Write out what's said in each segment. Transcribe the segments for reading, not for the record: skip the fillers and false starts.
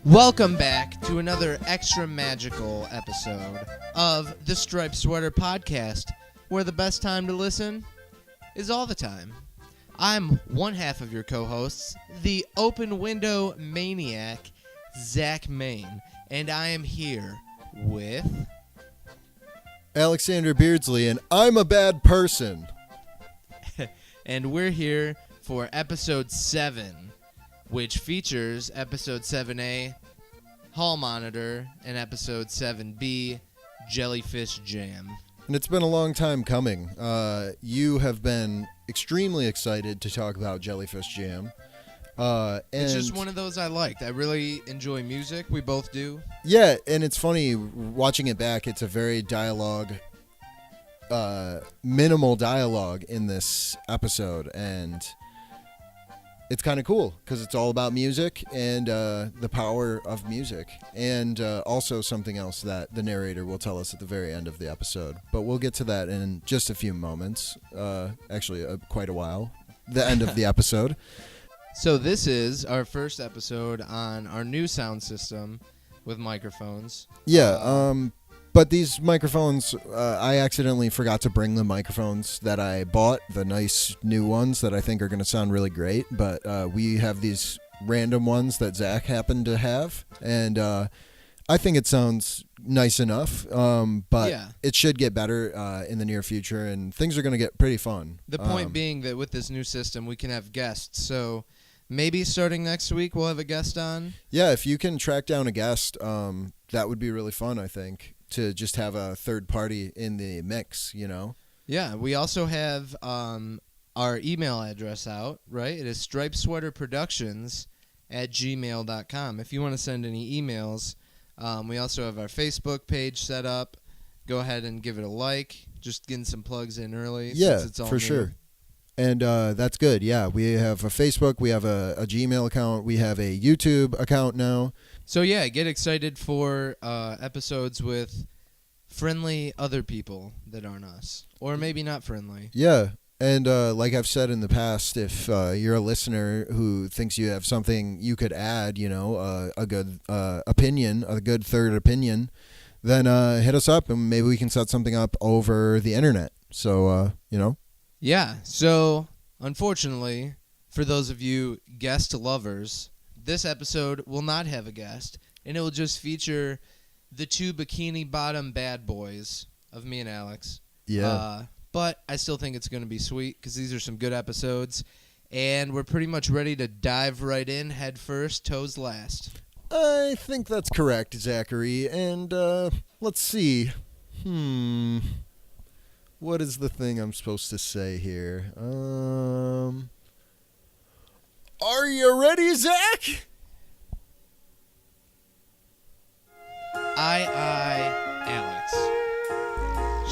Welcome back to another extra magical episode of the Striped Sweater Podcast, where the best time to listen is all the time. I'm one half of your co-hosts, the open window maniac, Zach Main, and I am here with... Alexander Beardsley, and I'm a bad person. And we're here for episode 7, which features episode 7A, Hall Monitor, and episode 7B, Jellyfish Jam. And it's been a long time coming. You have been extremely excited to talk about Jellyfish Jam. And It's just one of those I liked. I really enjoy music. We both do. Yeah, and it's funny, watching it back, it's a very minimal dialogue in this episode, and it's kind of cool because it's all about music and the power of music, and also something else that the narrator will tell us at the very end of the episode. But we'll get to that in just a few moments, actually quite a while, the end of the episode. So this is our first episode on our new sound system with microphones. Yeah, but these microphones, I accidentally forgot to bring the microphones that I bought, the nice new ones that I think are going to sound really great. But we have these random ones that Zach happened to have, and I think it sounds nice enough. But It should get better in the near future, and things are going to get pretty fun. The point being that with this new system, we can have guests. So maybe starting next week, we'll have a guest on. Yeah, if you can track down a guest, that would be really fun, I think, to just have a third party in the mix, you know? Yeah, we also have our email address out, right? It is stripesweaterproductions@gmail.com. If you want to send any emails, we also have our Facebook page set up. Go ahead and give it a like. Just getting some plugs in early. Yeah, since it's all for new. sure. And that's good. Yeah, we have a Facebook, we have a Gmail account, we have a YouTube account now. So yeah, get excited for episodes with friendly other people that aren't us. Or maybe not friendly. Yeah, and like I've said in the past, if you're a listener who thinks you have something you could add, you know, a good opinion, a good third opinion, then hit us up and maybe we can set something up over the internet. So, you know. Yeah, so unfortunately, for those of you guest lovers, this episode will not have a guest, and it will just feature the two bikini bottom bad boys of me and Alex. Yeah. But I still think it's going to be sweet because these are some good episodes, and we're pretty much ready to dive right in, head first, toes last. I think that's correct, Zachary. And let's see. What is the thing I'm supposed to say here? Are you ready, Zach? Alex.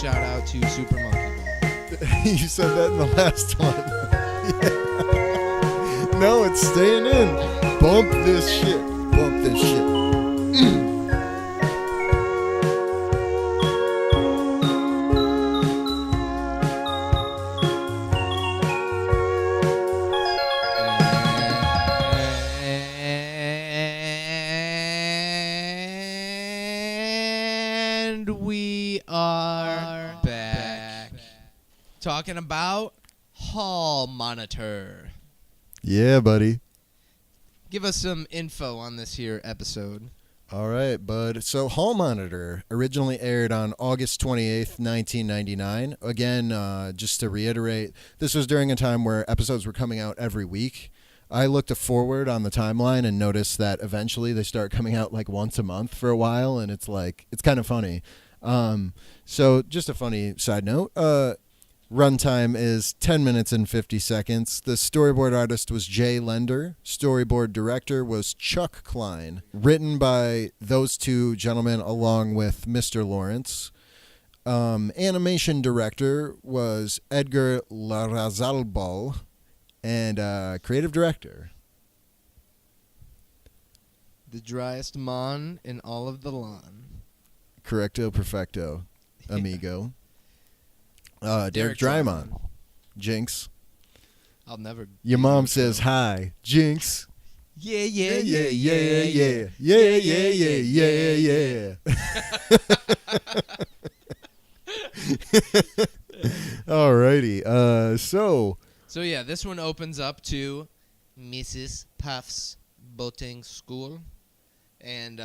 Shout out to Super Monkey Ball. You said that in the last one. Yeah. No, it's staying in. Bump this shit. Bump this shit. Talking about Hall Monitor. Yeah, buddy. Give us some info on this here episode. All right, bud. So Hall Monitor originally aired on August 28th, 1999. Again, just to reiterate, this was during a time where episodes were coming out every week. I looked forward on the timeline and noticed that eventually they start coming out like once a month for a while, and it's kind of funny. So just a funny side note. Runtime is 10 minutes and 50 seconds. The storyboard artist was Jay Lender. Storyboard director was Chuck Klein. Written by those two gentlemen along with Mr. Lawrence. Animation director was Edgar Larrazalbal. And creative director. The driest mon in all of the lawn. Correcto perfecto, amigo. Derek Drymon. Jinx. I'll never. Your mom says hi. Jinx. Yeah, Yeah, yeah. Alrighty. So yeah, this one opens up to Mrs. Puff's boating school, and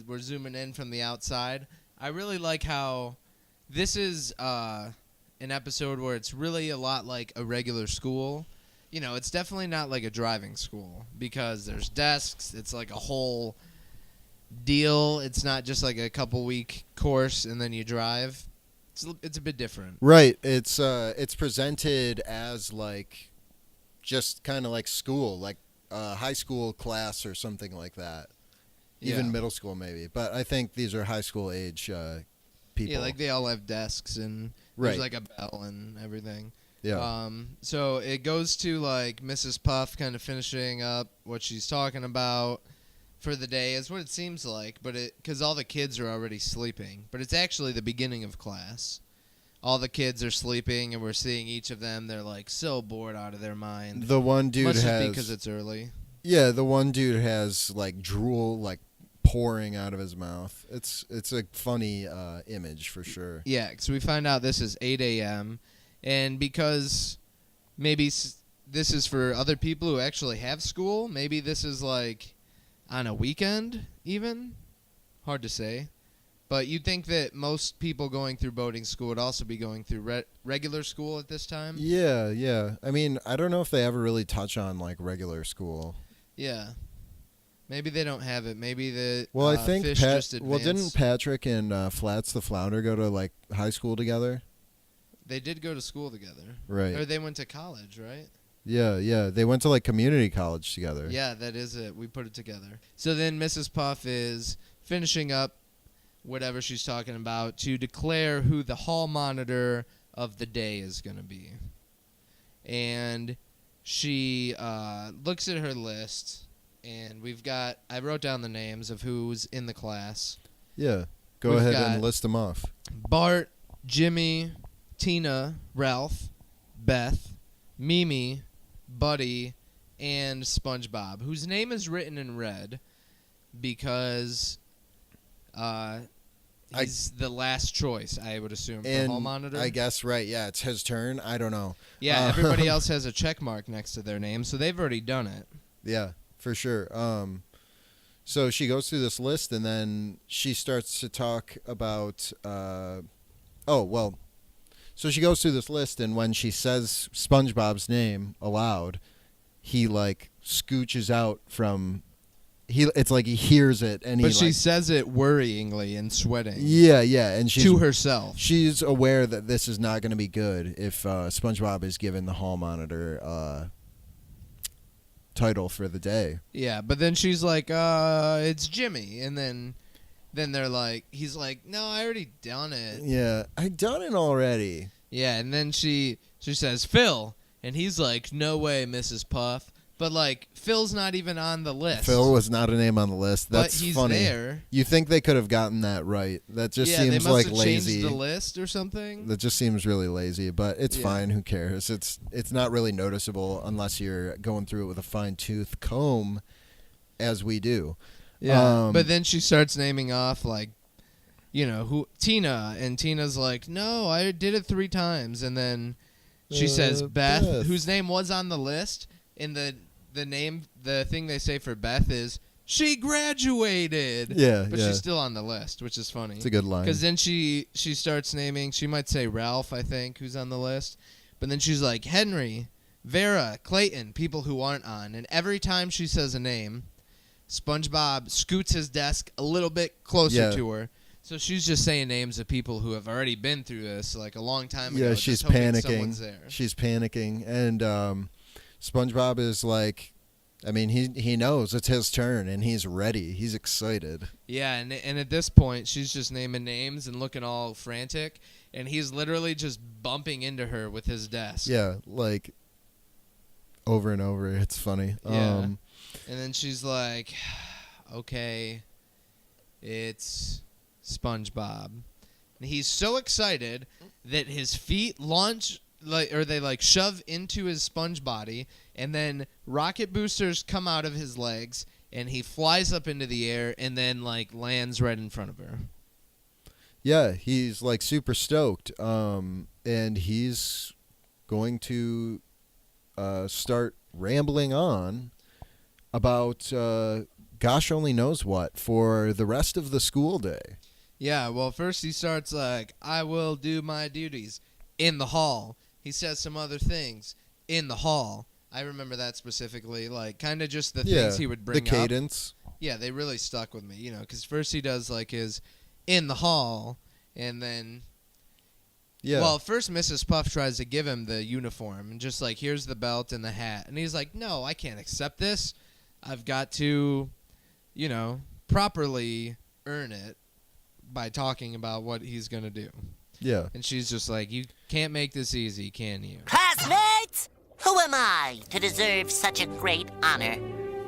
we're zooming in from the outside. I really like how this is an episode where it's really a lot like a regular school. You know, it's definitely not like a driving school because there's desks. It's like a whole deal. It's not just like a couple-week course and then you drive. It's a bit different. Right. It's presented as like just kind of like school, like high school class or something like that. Even middle school maybe. But I think these are high school age people. Yeah, like they all have desks and there's like a bell and everything. Yeah. So it goes to like Mrs. Puff kind of finishing up what she's talking about for the day is what it seems like, but because all the kids are already sleeping, but it's actually the beginning of class. All the kids are sleeping, and we're seeing each of them. They're like so bored out of their mind. The one dude Must has just because it's early. Yeah, the one dude has like drool like pouring out of his mouth. It's a funny image for sure. Yeah, because we find out this is 8 a.m. and because maybe this is for other people who actually have school. Maybe this is like on a weekend even. Hard to say. But you'd think that most people going through boating school would also be going through regular school at this time. Yeah. I mean, I don't know if they ever really touch on like regular school. Yeah. Maybe they don't have it. Maybe the I think fish just advance. Well, didn't Patrick and Flats the Flounder go to like high school together? They did go to school together. Right. Or they went to college, right? Yeah. They went to like community college together. Yeah, that is it. We put it together. So then Mrs. Puff is finishing up whatever she's talking about to declare who the hall monitor of the day is going to be. And she looks at her list, and I wrote down the names of who's in the class. Yeah. Go ahead and list them off. Bart, Jimmy, Tina, Ralph, Beth, Mimi, Buddy, and SpongeBob, whose name is written in red because he's the last choice, I would assume, for hall monitor. I guess, right, yeah, it's his turn. I don't know. Yeah, everybody else has a check mark next to their name, so they've already done it. Yeah, for sure. So she goes through this list, and then she starts to talk about... So she goes through this list, and when she says SpongeBob's name aloud, he, like, scooches out from... It's like he hears it, and but she says it worryingly and sweating. Yeah, and she's to herself. She's aware that this is not going to be good if SpongeBob is given the hall monitor title for the day. Yeah, but then she's like, "It's Jimmy," and then they're like, he's like, "No, I already done it." Yeah, I done it already. Yeah, and then she says, "Phil," and he's like, "No way, Mrs. Puff." But, like, Phil's not even on the list. Phil was not a name on the list. That's but he's funny. There. You think they could have gotten that right. That just seems they must like have lazy. Changed the list or something. That just seems really lazy, but it's fine. Who cares? It's not really noticeable unless you're going through it with a fine-tooth comb, as we do. Yeah, but then she starts naming off, like, who Tina, and Tina's like, "No, I did it 3 times," and then she says Beth, whose name was on the list, in the thing they say for Beth is, "She graduated." Yeah, but she's still on the list, which is funny. It's a good line. Because then she starts naming, she might say Ralph, I think, who's on the list. But then she's like, Henry, Vera, Clayton, people who aren't on. And every time she says a name, SpongeBob scoots his desk a little bit closer to her. So she's just saying names of people who have already been through this, like a long time ago. Yeah, she's just hoping panicking. someone's there. She's panicking. And SpongeBob is like, I mean, he knows it's his turn, and he's ready. He's excited. Yeah, and at this point, she's just naming names and looking all frantic, and he's literally just bumping into her with his desk. Yeah, like, over and over. It's funny. Yeah. And then she's like, okay, it's SpongeBob. And he's so excited that his feet launch they shove into his sponge body, and then rocket boosters come out of his legs, and he flies up into the air, and then lands right in front of her. Yeah, he's super stoked, and he's going to start rambling on about gosh only knows what for the rest of the school day. Yeah, well, first he starts I will do my duties in the hall. He says some other things in the hall. I remember that specifically, kind of just the things he would bring up. The cadence. Yeah, they really stuck with me, because first he does his in the hall, and then well, first Mrs. Puff tries to give him the uniform, and just here's the belt and the hat, and he's like, no, I can't accept this. I've got to, properly earn it by talking about what he's gonna do. Yeah. And she's just like, you can't make this easy, can you? Classmates! Who am I to deserve such a great honor?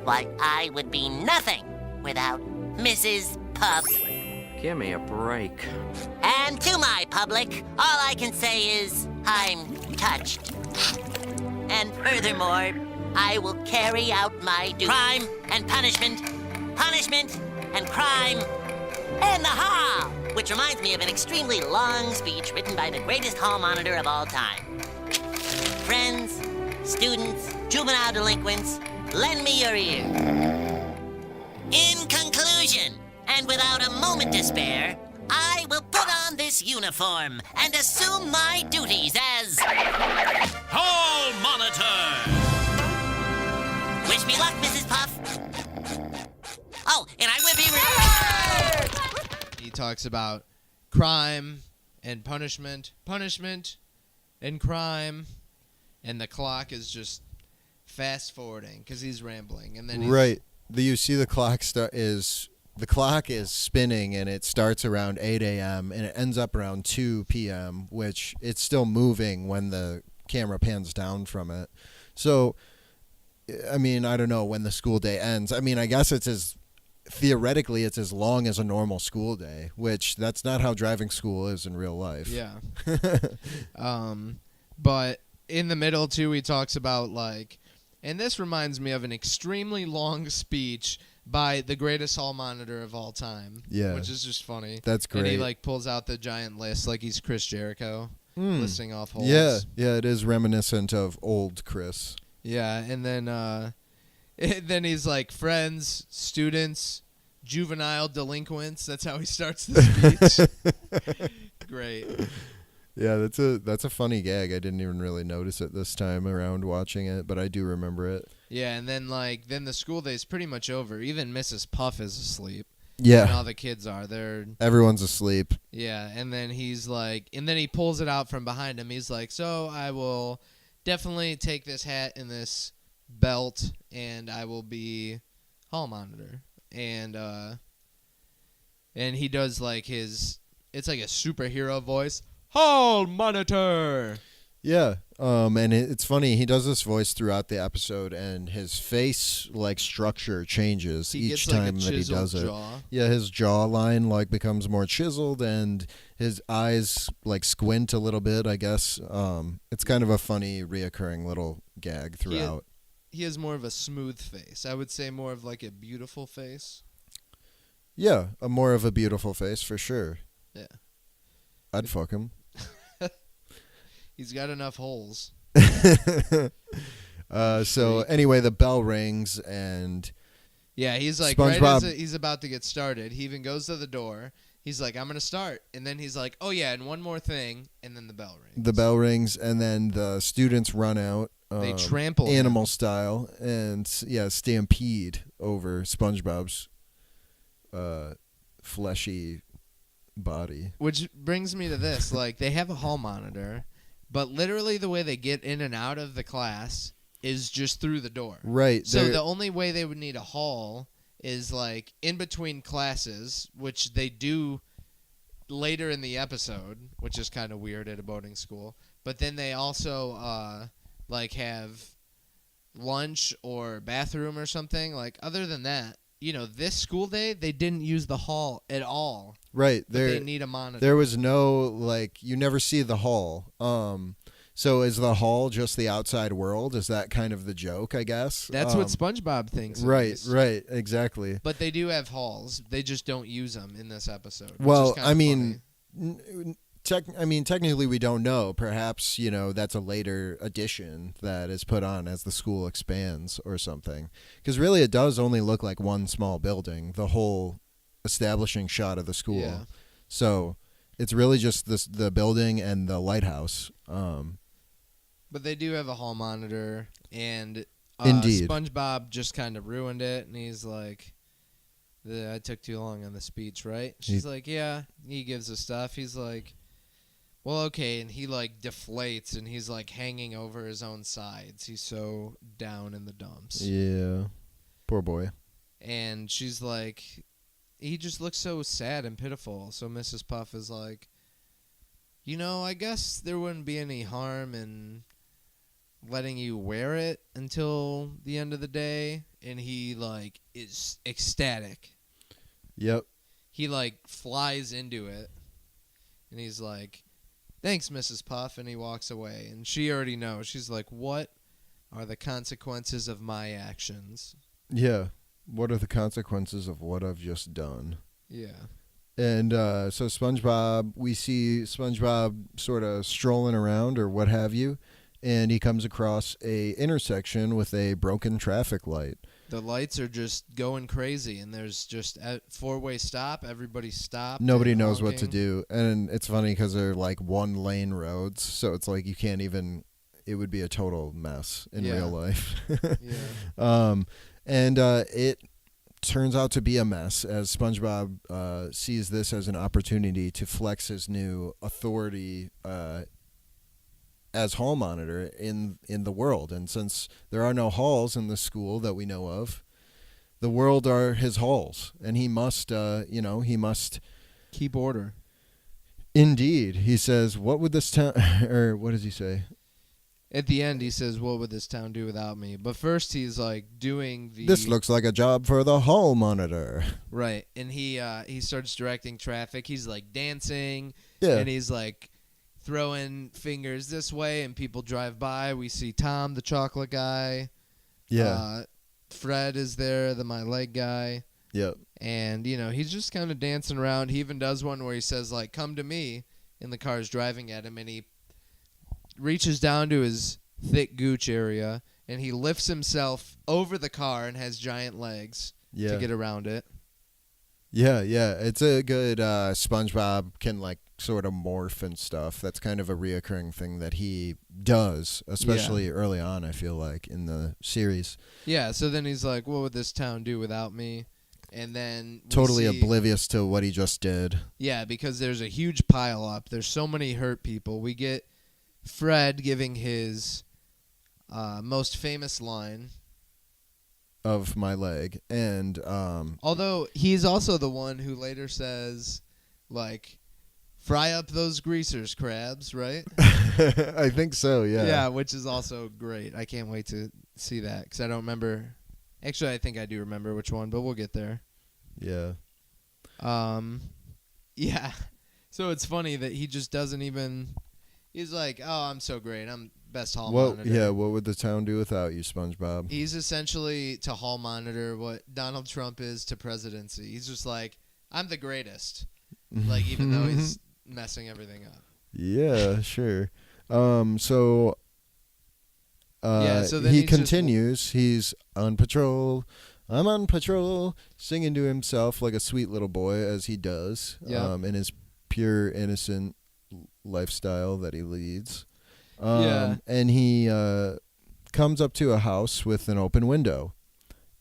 Why, I would be nothing without Mrs. Puff. Give me a break. And to my public, all I can say is I'm touched. And furthermore, I will carry out my crime and punishment and crime and the hall, which reminds me of an extremely long speech written by the greatest hall monitor of all time. Friends, students, juvenile delinquents, lend me your ear. In conclusion, and without a moment to spare, I will put on this uniform and assume my duties as Hall Monitor. Wish me luck, Mrs. Puff. Oh, and I will be He talks about crime and punishment and crime, and the clock is just fast forwarding because he's rambling, and then you see the clock the clock is spinning, and it starts around 8 a.m. and it ends up around 2 p.m., which it's still moving when the camera pans down from it. So, I mean, I don't know when the school day ends. I mean, I guess theoretically it's as long as a normal school day, which that's not how driving school is in real life. Yeah. But in the middle, too, he talks about, and this reminds me of an extremely long speech by the greatest hall monitor of all time. Yeah. Which is just funny. That's great. And he, pulls out the giant list like he's Chris Jericho, listing off holds. Yeah, it is reminiscent of old Chris. Yeah, and then he's like, friends, students, juvenile delinquents. That's how he starts the speech. Great. Yeah, that's a funny gag. I didn't even really notice it this time around watching it, but I do remember it. Yeah, and then then the school day's pretty much over. Even Mrs. Puff is asleep. Yeah. And all the kids are. Everyone's asleep. Yeah, and then he's like, and then he pulls it out from behind him. He's like, so I will definitely take this hat and this belt, and I will be hall monitor. And he does it's like a superhero voice. Hall monitor. Yeah, and it's funny. He does this voice throughout the episode, and his face structure changes each time that he does it. Jaw. Yeah, his jawline becomes more chiseled, and his eyes squint a little bit. I guess it's kind of a funny, reoccurring little gag throughout. He has more of a smooth face. I would say more of a beautiful face. Yeah, more of a beautiful face for sure. Yeah, I'd fuck him. He's got enough holes. So anyway, the bell rings, and yeah, he's like, SpongeBob, right as he's about to get started, he even goes to the door. He's like, I'm going to start. And then he's like, oh, yeah, and one more thing. And then the bell rings. The bell rings, and then the students run out. They trample animal him. Style, and stampede over SpongeBob's fleshy body. Which brings me to this. They have a hall monitor, but literally the way they get in and out of the class is just through the door. Right. So the only way they would need a hall is in between classes, which they do later in the episode, which is kind of weird at a boarding school. But then they also have lunch or bathroom or something. Other than that, this school day they didn't use the hall at all. Right. They need a monitor. There was no you never see the hall. So is the hall just the outside world? Is that kind of the joke, I guess? That's what SpongeBob thinks. Right, right, exactly. But they do have halls. They just don't use them in this episode. Well, I mean, technically we don't know. Perhaps, that's a later addition that is put on as the school expands or something. Because really it does only look like one small building, the whole establishing shot of the school. Yeah. So it's really just the building and the lighthouse. But they do have a hall monitor, and Indeed. SpongeBob just kind of ruined it, and he's like, I took too long on the speech, right? She's like, yeah. He gives us stuff. He's like, well, okay, and he like deflates, and he's like hanging over his own sides. He's so down in the dumps. Yeah. Poor boy. And she's like, he just looks so sad and pitiful. So Mrs. Puff is like, I guess there wouldn't be any harm in letting you wear it until the end of the day. And he like is ecstatic. Yep. He like flies into it, and he's like, thanks, Mrs. Puff, and he walks away. And she already knows. She's like, what are the consequences of my actions? Yeah. What are the consequences of what I've just done? Yeah. And so SpongeBob, we see SpongeBob sort of strolling around or what have you, and he comes across a intersection with a broken traffic light. The lights are just going crazy, and there's just a four-way stop. Everybody stopped. Nobody and knows what to honking. do. And it's funny because they're like one-lane roads, so it's like you can't even – it would be a total mess in Yeah. real life. Yeah. And it turns out to be a mess as SpongeBob sees this as an opportunity to flex his new authority as hall monitor in the world. And since there are no halls in the school that we know of, the world are his halls, and he must Keep order. Indeed. He says, what would this town or what does he say? At the end, he says, what would this town do without me? But first, he's like doing the... This looks like a job for the hall monitor. Right. And he starts directing traffic. He's like dancing. Yeah. And he's like throwing fingers this way, and people drive by. We see Tom, the chocolate guy. Yeah. Fred is there, the my leg guy. Yep. And, he's just kind of dancing around. He even does one where he says, like, come to me, and the car's driving at him, and he reaches down to his thick gooch area, and he lifts himself over the car and has giant legs to get around it. Yeah. It's a good SpongeBob can like sort of morph and stuff. That's kind of a reoccurring thing that he does, especially early on, I feel like, in the series. Yeah, so then he's like, what would this town do without me? And then we Totally see, oblivious to what he just did. Yeah, because there's a huge pile up. There's so many hurt people. We get Fred giving his most famous line Of my leg. And although he's also the one who later says, like, fry up those greasers, crabs, right? I think so, yeah. Yeah, which is also great. I can't wait to see that because I don't remember. Actually, I think I do remember which one, but we'll get there. Yeah. Yeah. So it's funny that he just doesn't even. He's like, "Oh, I'm so great. I'm best hall monitor." Yeah, what would the town do without you, SpongeBob? He's essentially to hall monitor what Donald Trump is to presidency. He's just like, "I'm the greatest." Like, even though he's messing everything up. Yeah, sure. So then he he's just- continues. He's on patrol. I'm on patrol, singing to himself like a sweet little boy, as he does, Yeah. in his pure, innocent lifestyle that he leads. Yeah. And he comes up to a house with an open window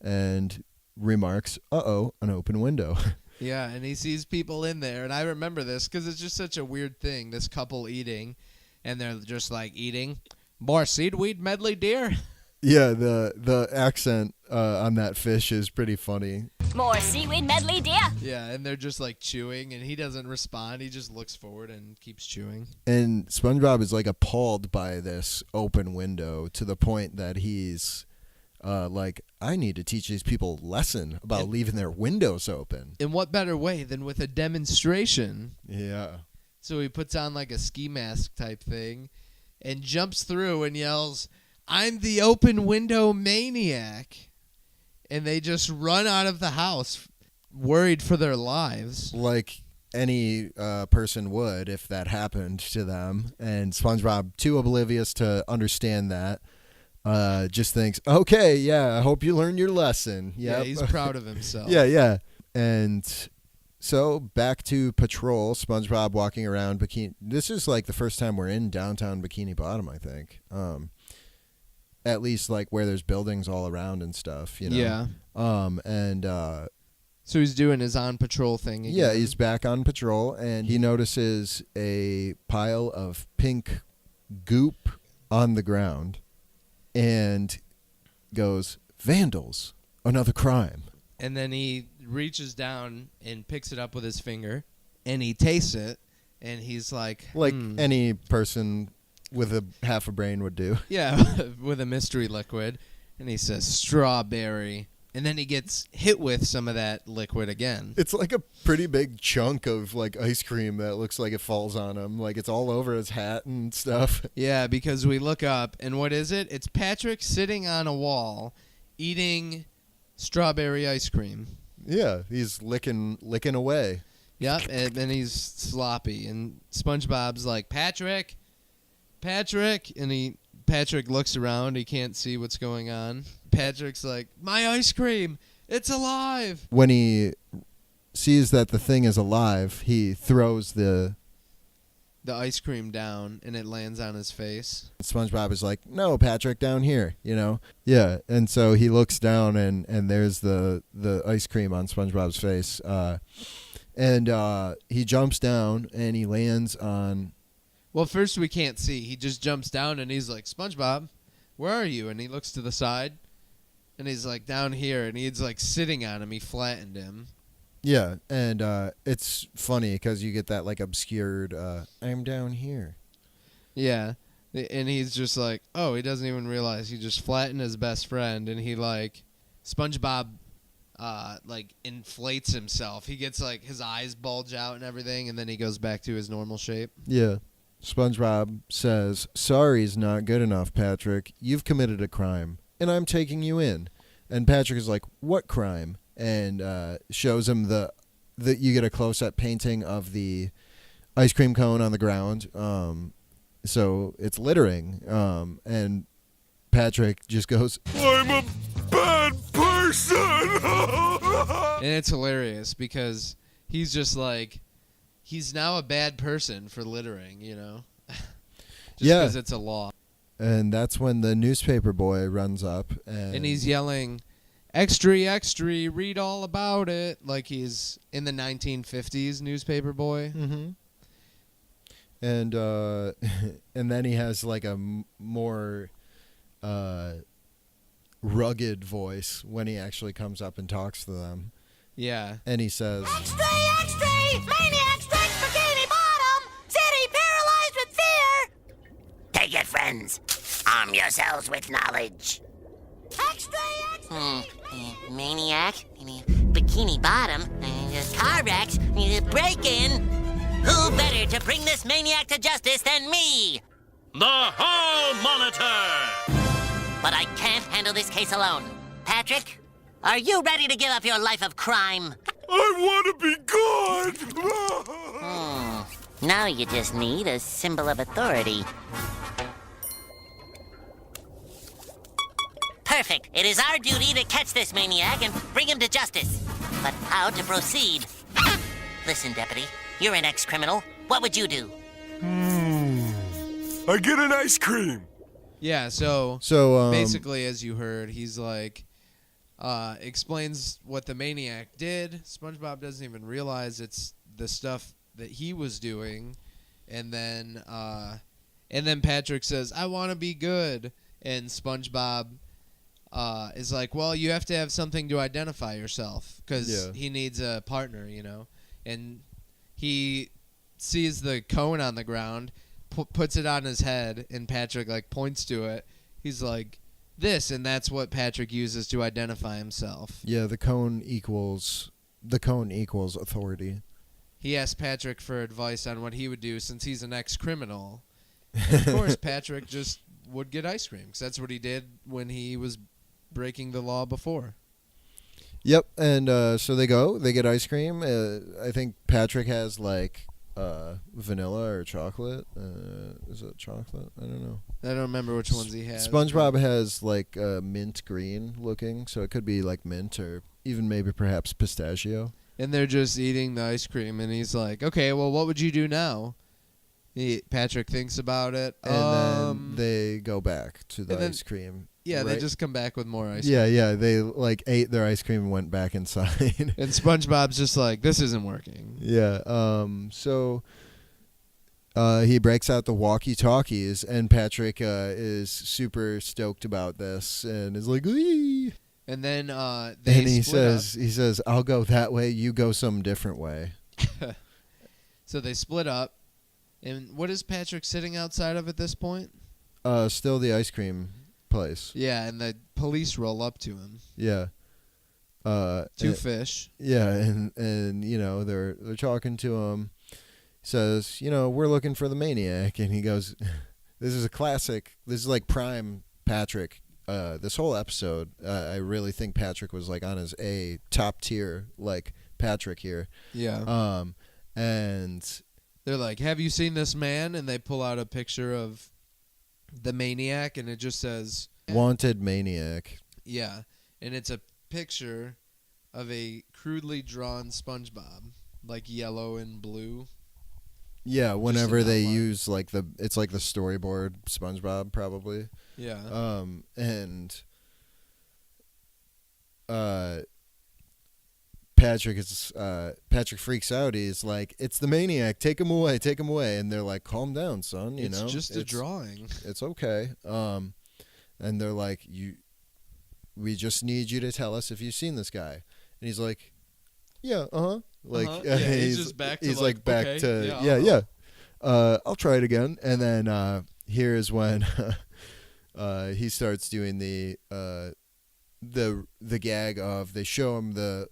and remarks, "Uh-oh, an open window." Yeah, and he sees people in there, and I remember this because it's just such a weird thing. This couple eating, and they're just like eating more seaweed medley, dear. Yeah, the accent on that fish is pretty funny. More seaweed medley, dear. Yeah, and they're just like chewing, and he doesn't respond. He just looks forward and keeps chewing. And SpongeBob is like appalled by this open window to the point that he's like, I need to teach these people a lesson about leaving their windows open. In what better way than with a demonstration? Yeah. So he puts on like a ski mask type thing, and jumps through and yells, "I'm the open window maniac." And they just run out of the house, worried for their lives. Like any person would if that happened to them. And SpongeBob, too oblivious to understand that, just thinks, okay, yeah, I hope you learned your lesson. Yeah, Yep. he's proud of himself. Yeah. And so back to patrol, SpongeBob walking around Bikini. This is like the first time we're in downtown Bikini Bottom, I think. At least like where there's buildings all around and stuff, you know. Yeah. So he's doing his on patrol thing again. Yeah, he's back on patrol, and he notices a pile of pink goop on the ground and goes, "Vandals, another crime." And then he reaches down and picks it up with his finger, and he tastes it, and he's like... Like any person with a half a brain would do. Yeah, with a mystery liquid. And he says, "Strawberry." And then he gets hit with some of that liquid again. It's like a pretty big chunk of like ice cream that looks like it falls on him. Like it's all over his hat and stuff. Yeah, because we look up, and what is it? It's Patrick sitting on a wall eating strawberry ice cream. Yeah, he's licking away. Yep, and then he's sloppy. And SpongeBob's like, Patrick, and Patrick looks around. He can't see what's going on. Patrick's like, "My ice cream, it's alive." When he sees that the thing is alive, he throws the ice cream down, and it lands on his face. SpongeBob is like, "No, Patrick, down here," you know? Yeah, and so he looks down, and there's the ice cream on SpongeBob's face. And he jumps down, and he lands on... Well, first we can't see. He just jumps down, and he's like, "SpongeBob, where are you?" And he looks to the side, and he's like, "Down here," and he's like sitting on him. He flattened him. Yeah, and it's funny because you get that like obscured, "I'm down here." Yeah, and he's just like, oh, he doesn't even realize he just flattened his best friend, and he like, SpongeBob, like inflates himself. He gets like his eyes bulge out and everything, and then he goes back to his normal shape. Yeah. SpongeBob says, "Sorry's not good enough, Patrick. You've committed a crime, and I'm taking you in." And Patrick is like, "What crime?" And shows him the you get a close-up painting of the ice cream cone on the ground. So it's littering. And Patrick just goes, "I'm a bad person." And it's hilarious because he's just like, he's now a bad person for littering, you know? Just because it's a law. And that's when the newspaper boy runs up. And he's yelling, "Extra, extra, read all about it," like he's in the 1950s newspaper boy. Mm-hmm. And and then he has like a more rugged voice when he actually comes up and talks to them. Yeah. And he says, Extra, extra! Maniac strikes Bikini Bottom! City paralyzed with fear! Take it, friends. Arm yourselves with knowledge. Extra, extra! Maniac? Bikini Bottom? Car wrecks? Break-in? Who better to bring this maniac to justice than me? The Hall Monitor! But I can't handle this case alone. Patrick, are you ready to give up your life of crime? I want to be good! Now you just need a symbol of authority. Perfect. It is our duty to catch this maniac and bring him to justice. But how to proceed? Listen, Deputy, you're an ex-criminal. What would you do? I get an ice cream! Yeah, so basically, as you heard, he's like, explains what the maniac did. SpongeBob doesn't even realize it's the stuff that he was doing. And then Patrick says, "I want to be good." And SpongeBob is like, "Well, you have to have something to identify yourself because he needs a partner, you know." And he sees the cone on the ground, puts it on his head, and Patrick like points to it. He's like, "This," and that's what Patrick uses to identify himself. Yeah, the cone equals authority. He asked Patrick for advice on what he would do since he's an ex-criminal, And of course, Patrick just would get ice cream because that's what he did when he was breaking the law before. Yep, and so they get ice cream. I think Patrick has like vanilla or chocolate. Is it chocolate? I don't know. I don't remember which ones he has. SpongeBob has like mint green looking, so it could be like mint or even maybe perhaps pistachio. And they're just eating the ice cream, and he's like, okay, well, what would you do now? Patrick thinks about it. And then they go back to the ice cream. Yeah, right? they just come back with more ice cream. Yeah, they like ate their ice cream and went back inside. And SpongeBob's just like, this isn't working. Yeah, so he breaks out the walkie-talkies, and Patrick is super stoked about this and is like, "Wee!" And then he says, "I'll go that way, you go some different way." So they split up. And what is Patrick sitting outside of at this point? Still the ice cream place. Yeah, and the police roll up to him. Yeah. Two fish. Yeah, and you know, they're talking to him. Says, you know, we're looking for the maniac, and he goes, this is a classic. This is like prime Patrick. This whole episode, I really think Patrick was like on his top tier, like Patrick here. Yeah. And they're like, have you seen this man? And they pull out a picture of the maniac, and it just says wanted maniac. Yeah, and it's a picture of a crudely drawn SpongeBob, like yellow and blue. Yeah, whenever they use like it's like the storyboard SpongeBob probably. Yeah. And Patrick freaks out. He's like, "It's the maniac! Take him away! Take him away!" And they're like, "Calm down, son. You know, it's just a drawing. It's okay." And they're like, we just need you to tell us if you've seen this guy." And he's like, "Yeah, like Yeah, he's just back to he's like back okay, to yeah. I'll try it again." And then here's when he starts doing the gag of, they show him the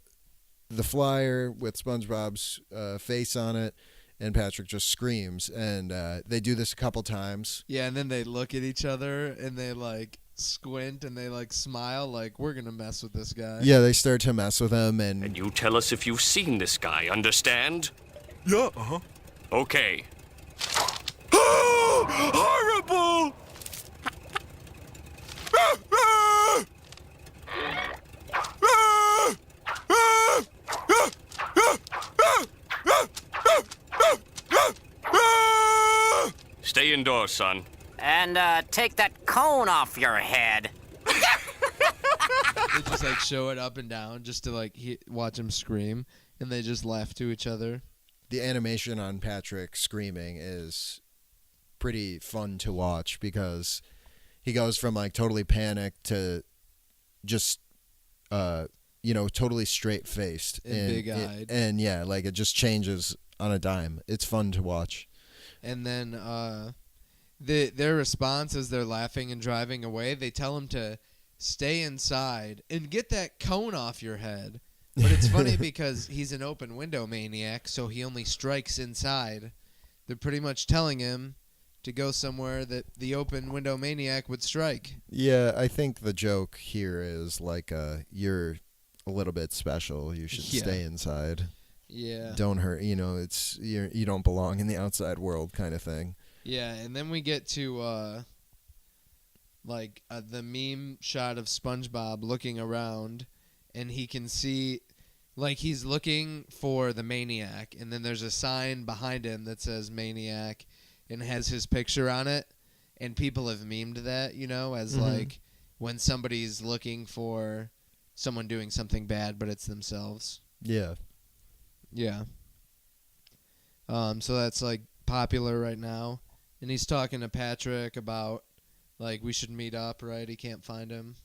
flyer with SpongeBob's face on it, and Patrick just screams, and they do this a couple times. Yeah, and then they look at each other and they like squint and they like smile, like, we're gonna mess with this guy. Yeah, they start to mess with him, And you tell us if you've seen this guy, understand? Yeah, Okay. Horrible! Stay indoors, son. And take that cone off your head. They just like show it up and down just to like watch him scream, and they just laugh to each other. the animation on Patrick screaming is pretty fun to watch, because he goes from like totally panicked to just totally straight faced and big-eyed, and yeah, like it just changes on a dime. It's fun to watch. And then their response as they're laughing and driving away, they tell him to stay inside and get that cone off your head. But it's funny because he's an open window maniac, so he only strikes inside. They're pretty much telling him to go somewhere that the open window maniac would strike. Yeah, I think the joke here is like you're a little bit special. You should stay inside. Yeah. Don't hurt. You don't belong in the outside world, kind of thing. Yeah, and then we get to the meme shot of SpongeBob looking around, and he can see, like, he's looking for the maniac, and then there's a sign behind him that says maniac and has his picture on it, and people have memed that, as like when somebody's looking for someone doing something bad, but it's themselves. Yeah. Yeah. So that's like popular right now, and he's talking to Patrick about like we should meet up, right? He can't find him.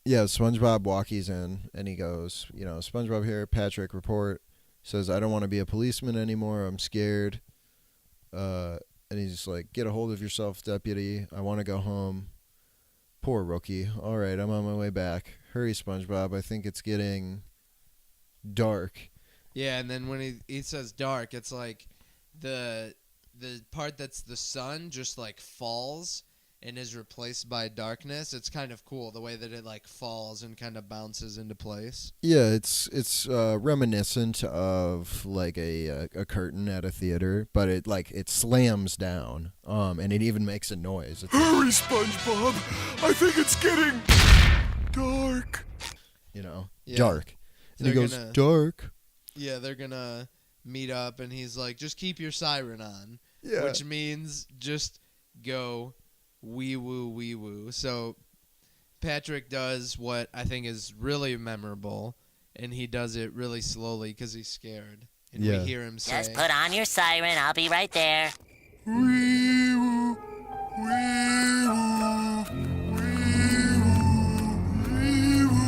Yeah, SpongeBob walkies in, and he goes, SpongeBob here, Patrick, report. Says, I don't want to be a policeman anymore. I'm scared. And he's just like, get a hold of yourself, deputy. I want to go home. Poor rookie. All right, I'm on my way back. Hurry, SpongeBob. I think it's getting dark. Yeah, and then when he says dark, it's like the the part that's the sun just like falls and is replaced by darkness. It's kind of cool the way that it like falls and kind of bounces into place. Yeah, it's reminiscent of like a curtain at a theater, but it slams down, and it even makes a noise. It's Hurry, SpongeBob! I think it's getting dark. Dark. And he goes, dark. Yeah, they're gonna meet up, and he's like, just keep your siren on. Yeah. Which means just go wee woo. So Patrick does what I think is really memorable, and he does it really slowly because he's scared. And we hear him say, Just put on your siren. I'll be right there. Wee woo, wee woo, wee woo.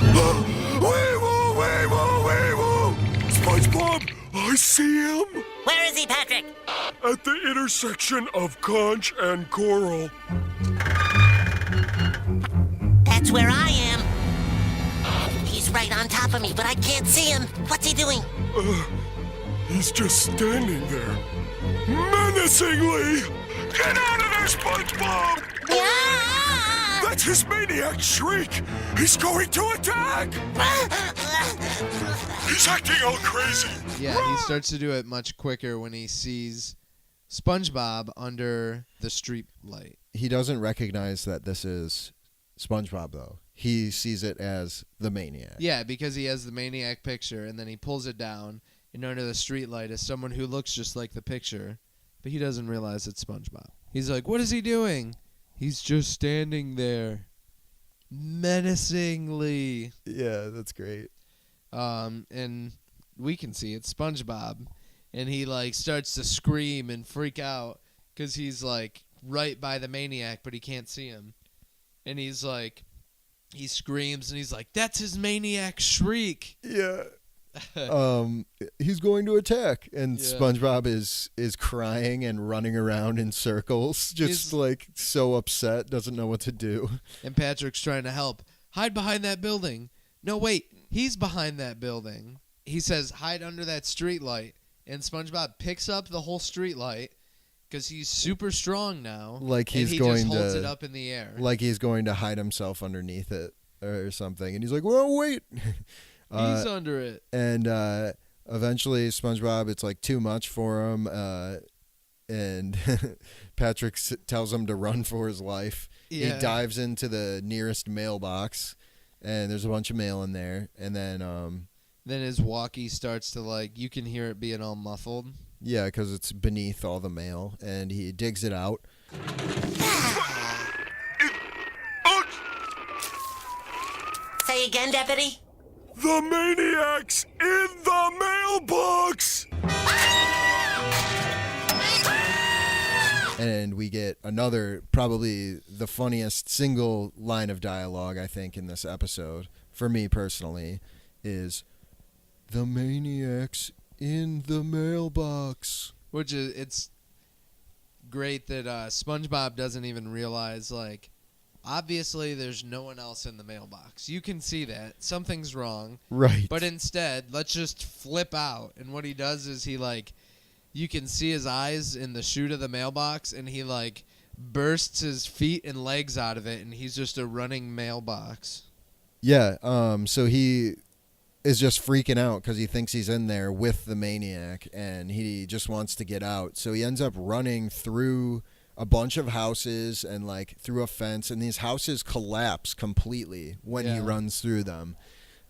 Wee woo, wee woo, wee woo! SpongeBob, I see him Where is he, Patrick? at the intersection of Conch and Coral. That's where I am. He's right on top of me, but I can't see him. What's he doing? He's just standing there, menacingly. Get out of there, SpongeBob! Yeah! That's his maniac shriek! He's going to attack! He's acting all crazy! yeah, he starts to do it much quicker when he sees SpongeBob under the street light. He doesn't recognize that this is SpongeBob, though. He sees it as the maniac. Yeah, because he has the maniac picture, and then he pulls it down, and under the street light is someone who looks just like the picture, but he doesn't realize it's SpongeBob. He's like, what is he doing? He's just standing there, menacingly. Yeah, that's great. And we can see it's SpongeBob, and he like starts to scream and freak out because he's like right by the maniac, but he can't see him. And he's like, he screams and he's like, that's his maniac shriek. Yeah. He's going to attack, and Yeah. SpongeBob is crying and running around in circles, just like so upset, doesn't know what to do. And Patrick's trying to help. Hide behind that building. No, wait, he's behind that building. He says, hide under that street light. And SpongeBob picks up the whole street light because he's super strong now. Like he's and he going just holds to it up in the air. like he's going to hide himself underneath it or something, and he's like, "Well, wait." He's under it. And eventually, SpongeBob, it's like too much for him, and Patrick tells him to run for his life. Yeah. He dives into the nearest mailbox, and there's a bunch of mail in there, and then his walkie starts to like, you can hear it being all muffled. yeah, because it's beneath all the mail, and he digs it out. Say again, Deputy? The maniac's in the mailbox! And we get another, probably the funniest single line of dialogue, I think, in this episode, for me personally, is, the maniac's in the mailbox. Which is, it's great that SpongeBob doesn't even realize, like, obviously there's no one else in the mailbox. You can see that. Something's wrong. Right. But instead, let's just flip out. And what he does is he, like, you can see his eyes in the chute of the mailbox, and he, like, bursts his feet and legs out of it, and he's just a running mailbox. Yeah, so he is just freaking out because he thinks he's in there with the maniac, and he just wants to get out. So he ends up running through a bunch of houses and, like, through a fence, and these houses collapse completely when he Yeah. runs through them.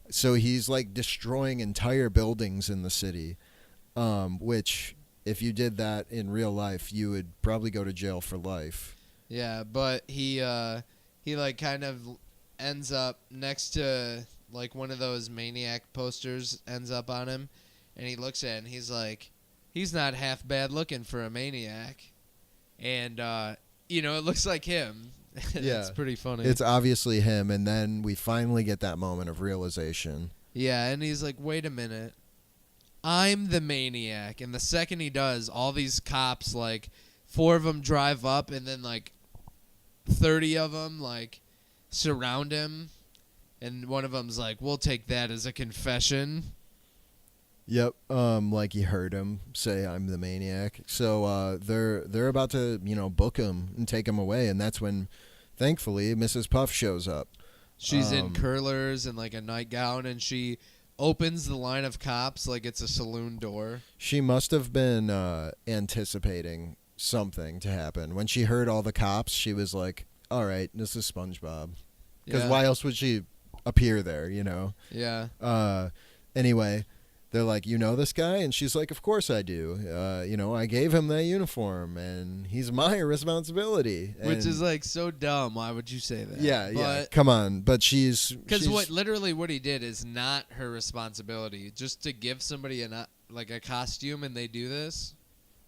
So he's, like, destroying entire buildings in the city, which, if you did that in real life, you would probably go to jail for life. Yeah, but he like kind of ends up next to like one of those maniac posters ends up on him, and he looks at it and he's like, he's not half bad looking for a maniac, and it looks like him. Yeah, It's pretty funny. It's obviously him, and then we finally get that moment of realization. Yeah, and he's like, wait a minute, I'm the maniac. And the second he does, all these cops, like 4 of them drive up, and then like 30 of them like surround him, And one of them's like, "We'll take that as a confession." Yep. Like he heard him say, "I'm the maniac." So they're about to book him and take him away, and that's when, thankfully, Mrs. Puff shows up. She's in curlers and like a nightgown, and she opens the line of cops like it's a saloon door. She must have been anticipating something to happen. When she heard all the cops, she was like, all right, this is SpongeBob. Because why else would she appear there, Yeah. Anyway, they're like, you know this guy? And she's like, of course I do. I gave him that uniform, and he's my responsibility. Which is like so dumb. Why would you say that? Yeah. Come on. But she's... Because what he did is not her responsibility. Just to give somebody a costume and they do this.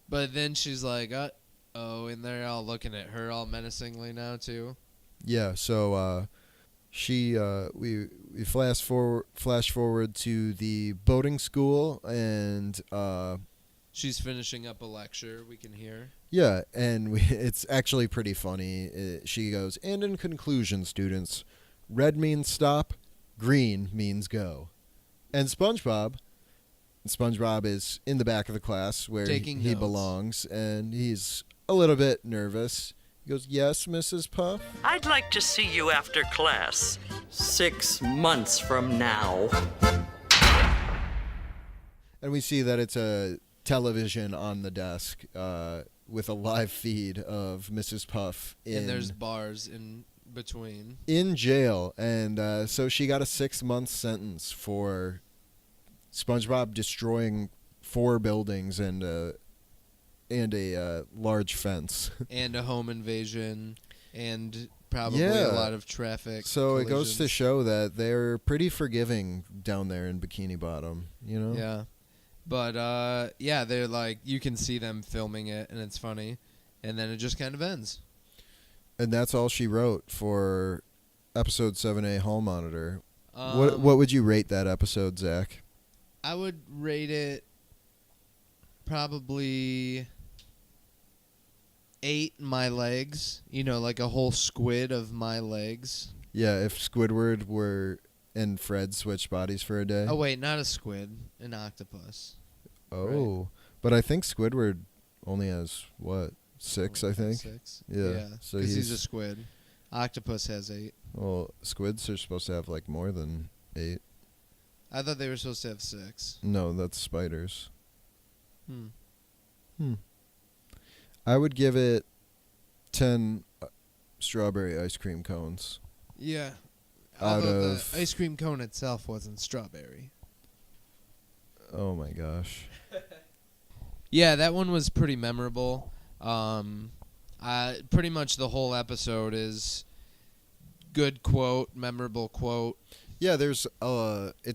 But then she's like, oh, and they're all looking at her all menacingly now too. Yeah, so we flash forward to the boating school, and she's finishing up a lecture, we can hear. Yeah, and it's actually pretty funny. She goes, and in conclusion, students, red means stop, green means go. And SpongeBob is in the back of the class where he belongs, and he's a little bit nervous. He goes, yes, Mrs. Puff? I'd like to see you after class. 6 months from now. And we see that it's a television on the desk with a live feed of Mrs. Puff and there's bars in between. In jail. And so she got a 6-month sentence for SpongeBob destroying 4 buildings and a large fence. And a home invasion and probably a lot of traffic. So collisions. It goes to show that they're pretty forgiving down there in Bikini Bottom, Yeah. But, they're like, you can see them filming it, and it's funny. And then it just kind of ends. And that's all she wrote for episode 7A Hall Monitor. What would you rate that episode, Zach? I would rate it probably 8 my legs. Like a whole squid of my legs. Yeah, if Squidward and Fred switched bodies for a day. Oh, wait, not a squid. An octopus. Oh. Right. But I think Squidward only has, 6, I think? 6? Yeah. So because he's a squid. Octopus has 8. Well, squids are supposed to have, more than 8. I thought they were supposed to have 6. No, that's spiders. I would give it 10 strawberry ice cream cones. Yeah. Although the ice cream cone itself wasn't strawberry. Oh my gosh. Yeah, that one was pretty memorable. Pretty much the whole episode is good quote, memorable quote. Yeah, it's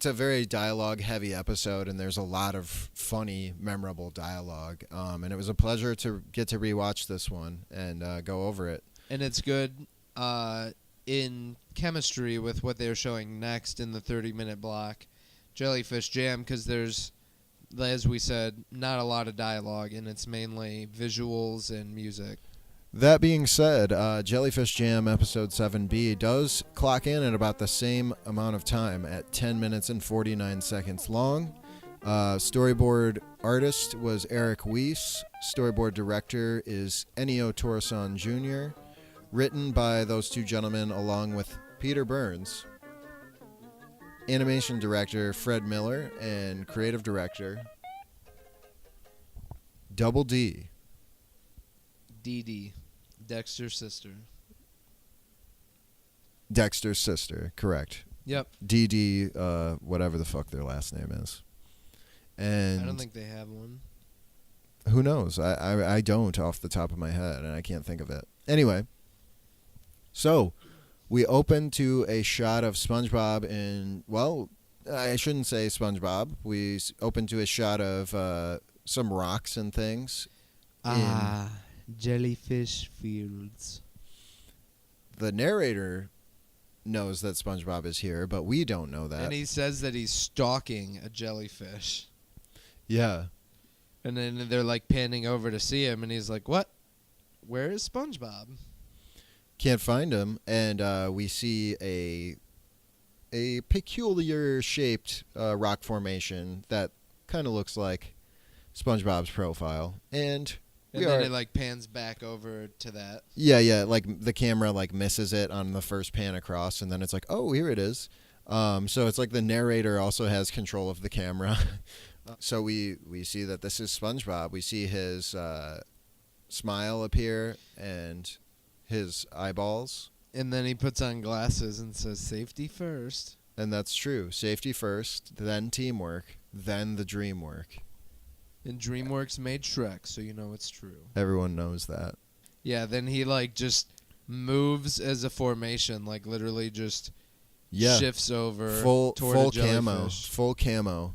a very dialogue-heavy episode, and there's a lot of funny, memorable dialogue. And it was a pleasure to get to rewatch this one and go over it. And it's good in chemistry with what they're showing next in the 30-minute block, Jellyfish Jam, because there's, as we said, not a lot of dialogue, and it's mainly visuals and music. That being said, Jellyfish Jam episode 7B does clock in at about the same amount of time at 10 minutes and 49 seconds long. Storyboard artist was Eric Weiss. Storyboard director is Ennio Torreson Jr. Written by those two gentlemen along with Peter Burns. Animation director Fred Miller and creative director Double D. Dee Dexter's sister. Dexter's sister, correct. Yep. Dee whatever the fuck their last name is. And I don't think they have one. Who knows? I don't off the top of my head, and I can't think of it. Anyway, so we open to a shot of SpongeBob in, well, I shouldn't say SpongeBob. We open to a shot of some rocks and things. Jellyfish Fields. The narrator knows that SpongeBob is here, but we don't know that. And he says that he's stalking a jellyfish. Yeah. And then they're like panning over to see him, and he's like, what? Where is SpongeBob? Can't find him, and we see a a peculiar shaped rock formation that kind of looks like SpongeBob's profile, and then it like pans back over to that. Yeah, like the camera like misses it on the first pan across, and then it's like, oh, here it is. So it's like the narrator also has control of the camera. So we see that this is SpongeBob. We see his smile appear and his eyeballs. And then he puts on glasses and says, "Safety first." And that's true. Safety first, then teamwork, then the dream work. And DreamWorks made Shrek, so you know it's true. Everyone knows that. Yeah, then he like just moves as a formation, like literally just shifts over toward a jellyfish. Full camo,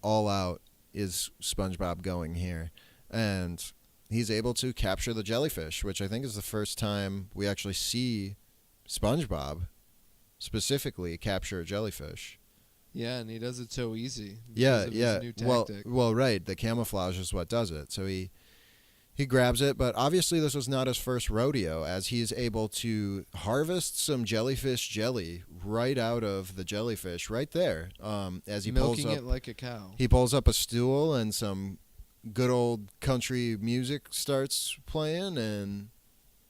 all out is SpongeBob going here. And he's able to capture the jellyfish, which I think is the first time we actually see SpongeBob specifically capture a jellyfish. Yeah, and he does it so easy. Yeah. His new tactic. Well, right. The camouflage is what does it. So he grabs it, but obviously this was not his first rodeo, as he's able to harvest some jellyfish jelly right out of the jellyfish right there. As he milking it like a cow. He pulls up a stool and some good old country music starts playing, and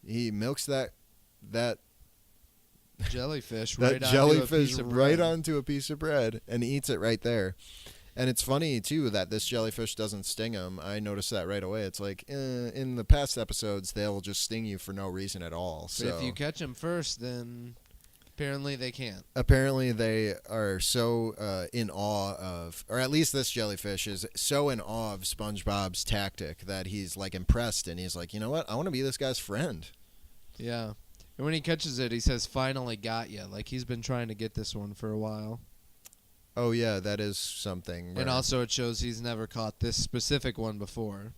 he milks that jellyfish right onto a piece of bread and eats it right there. And it's funny too that this jellyfish doesn't sting him. I noticed that right away. It's like in the past episodes they'll just sting you for no reason at all. But if you catch them first, then apparently they can't. Apparently they are so in awe of, or at least this jellyfish is so in awe of SpongeBob's tactic that he's like impressed, and he's like, you know what? I want to be this guy's friend. Yeah. And when he catches it, he says, "Finally got ya." Like he's been trying to get this one for a while. Oh, yeah, that is something. And also it shows he's never caught this specific one before.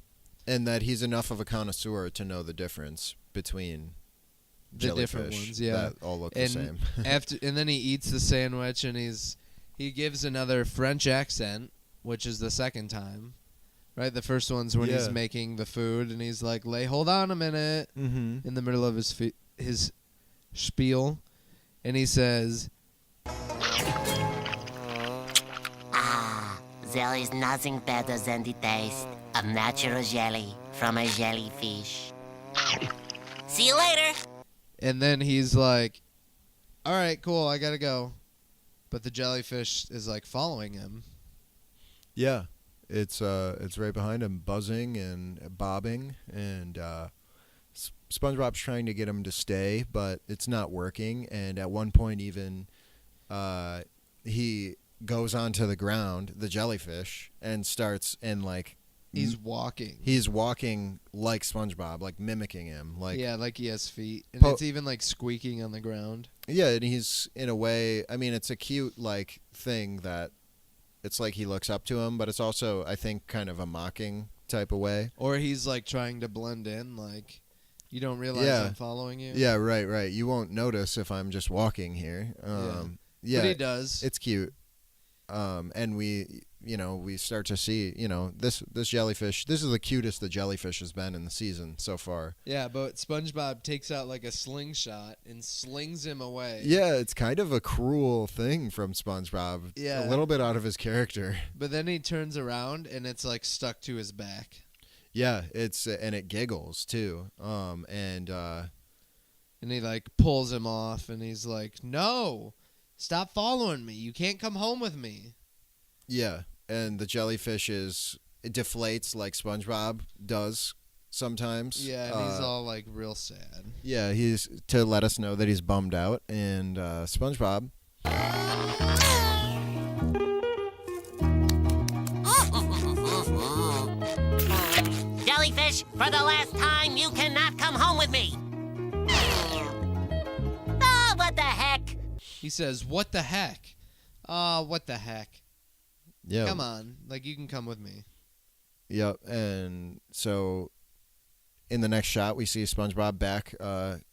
And that he's enough of a connoisseur to know the difference between the different ones, yeah. That all look the same. And then he eats the sandwich, and he gives another French accent, which is the second time. Right? The first one's when he's making the food, and he's like, hold on a minute, in the middle of his spiel. And he says, there is nothing better than the taste of natural jelly from a jellyfish. See you later. And then he's like, all right, cool, I gotta go. But the jellyfish is like following him. Yeah, it's right behind him, buzzing and bobbing, and SpongeBob's trying to get him to stay, but it's not working. And at one point, even he goes onto the ground, the jellyfish, and starts and like he's walking. He's walking like SpongeBob, like mimicking him, like like he has feet, and it's even like squeaking on the ground. Yeah, and he's in a way. I mean, it's a cute like thing that it's like he looks up to him, but it's also I think kind of a mocking type of way. Or he's like trying to blend in, like you don't realize I'm following you. Yeah, right. You won't notice if I'm just walking here. Yeah, but he does. It's cute. And we start to see, this jellyfish. This is the cutest the jellyfish has been in the season so far. Yeah, but SpongeBob takes out like a slingshot and slings him away. Yeah, it's kind of a cruel thing from SpongeBob. Yeah. A little bit out of his character. But then he turns around and it's like stuck to his back. Yeah, and it giggles too. And he like pulls him off, and he's like, "No. Stop following me. You can't come home with me." Yeah, and the jellyfish it deflates like SpongeBob does sometimes. Yeah, and he's all like real sad. Yeah, he's to let us know that he's bummed out, and SpongeBob. Jellyfish, for the last time, you cannot come home with me. Oh, what the heck? He says, "What the heck? What the heck? Yeah. Come on. Like, you can come with me." Yep. And so in the next shot, we see SpongeBob back on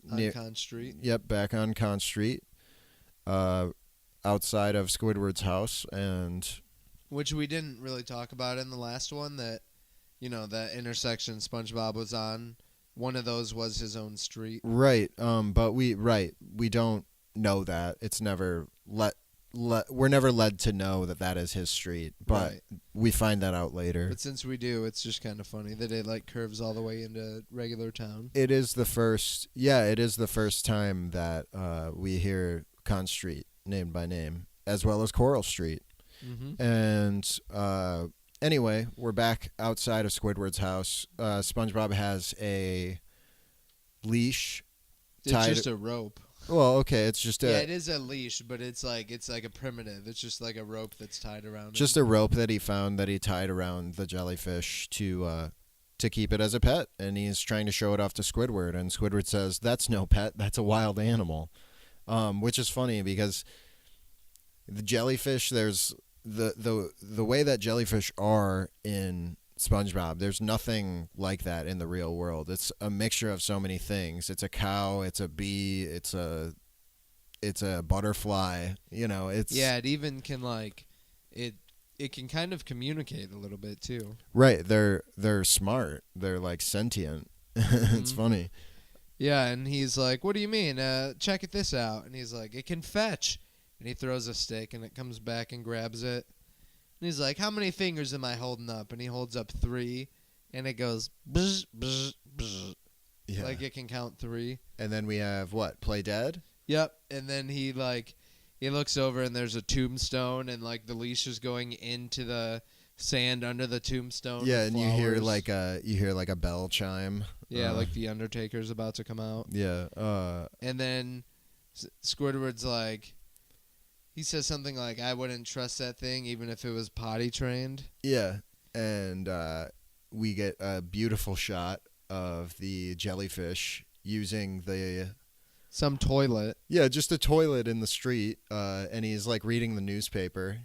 Con Street. Yep, back on Con Street, outside of Squidward's house. Which we didn't really talk about in the last one, that, that intersection SpongeBob was on, one of those was his own street. Right. But we don't know that. It's never we're never led to know that is his street, but Right. we find that out later. But since we do, it's just kind of funny that it like curves all the way into regular town. It is the first time that we hear Con Street named by name, as well as Coral Street. Mm-hmm. And anyway, we're back outside of Squidward's house. SpongeBob has a leash It's tied. just a rope. Well, okay, it's just Yeah, it is a leash, but it's like a primitive. It's just like a rope that's tied around. just a rope that he found that he tied around the jellyfish to keep it as a pet, and he's trying to show it off to Squidward, and Squidward says, "That's no pet. That's a wild animal," which is funny because the jellyfish. There's the way that jellyfish are in SpongeBob. There's nothing like that in the real world. It's a mixture of so many things. It's a cow. It's a bee. It's a butterfly. It's It even can like it can kind of communicate a little bit too. right. They're smart. They're like sentient. It's funny. Yeah, and he's like, "What do you mean? Check this out." And he's like, "It can fetch." And he throws a stick, and it comes back and grabs it. And he's like, "How many fingers am I holding up?" And he holds up 3, and it goes bzz, bzz, bzz. Yeah. Like it can count 3. And then we have what? Play dead. Yep. And then he looks over, and there's a tombstone, and like the leash is going into the sand under the tombstone. Yeah, with and you hear flowers. like a bell chime. Yeah, like the Undertaker's about to come out. Yeah. And then Squidward's like, he says something like, "I wouldn't trust that thing even if it was potty trained." Yeah, and we get a beautiful shot of the jellyfish using Some toilet. just a toilet in the street, and he's like reading the newspaper.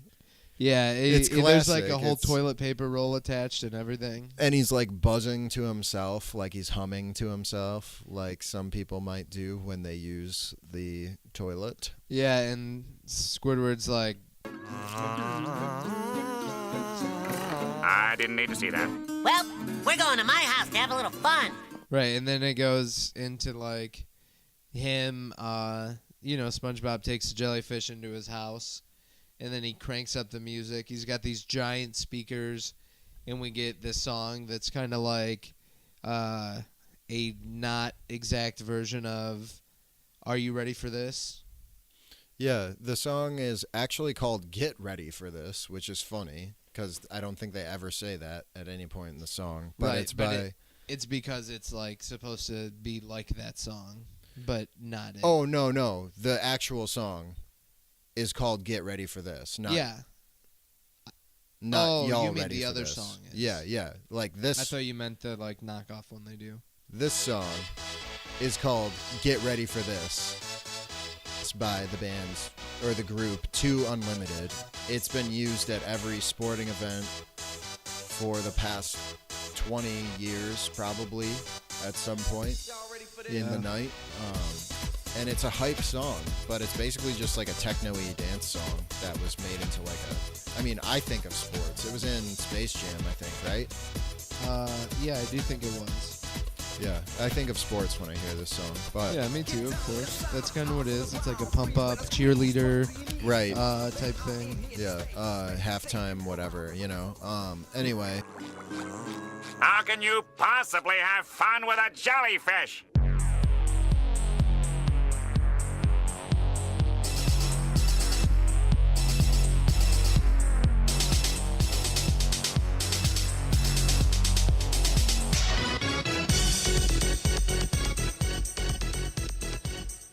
Yeah, It's there's like a classic. whole It's- toilet paper roll attached and everything. And he's like buzzing to himself, like he's humming to himself, like some people might do when they use the toilet. Yeah, and Squidward's like, I didn't need to see that. Well, we're going to my house to have a little fun. right, and then it goes into like him, SpongeBob takes the jellyfish into his house, and then he cranks up the music. He's got these giant speakers, and we get this song that's kind of like a not exact version of "Are You Ready for This?" Yeah, the song is actually called "Get Ready for This," which is funny because I don't think they ever say that at any point in the song. But Right, it's but by. It's because it's like supposed to be like that song, but not it. Oh no! The actual song is called "Get Ready for This." Not yeah. Not Oh, y'all you mean ready the for other this. song is. Yeah. Like I this. thought you meant the like knockoff one they do. This song is called "Get Ready for This." It's by the band's or the group Two Unlimited. It's been used at every sporting event for the past 20 years, probably at some point in the night. And it's a hype song, but it's basically just like a techno-y dance song that was made into like I think of sports. It was in Space Jam, I think, right? Yeah, I do think it was. Yeah, I think of sports when I hear this song. But Yeah, me too, of course. That's kind of what it is. It's like a pump up cheerleader right, type thing. yeah, halftime, whatever, Anyway, How can you possibly have fun with a jellyfish?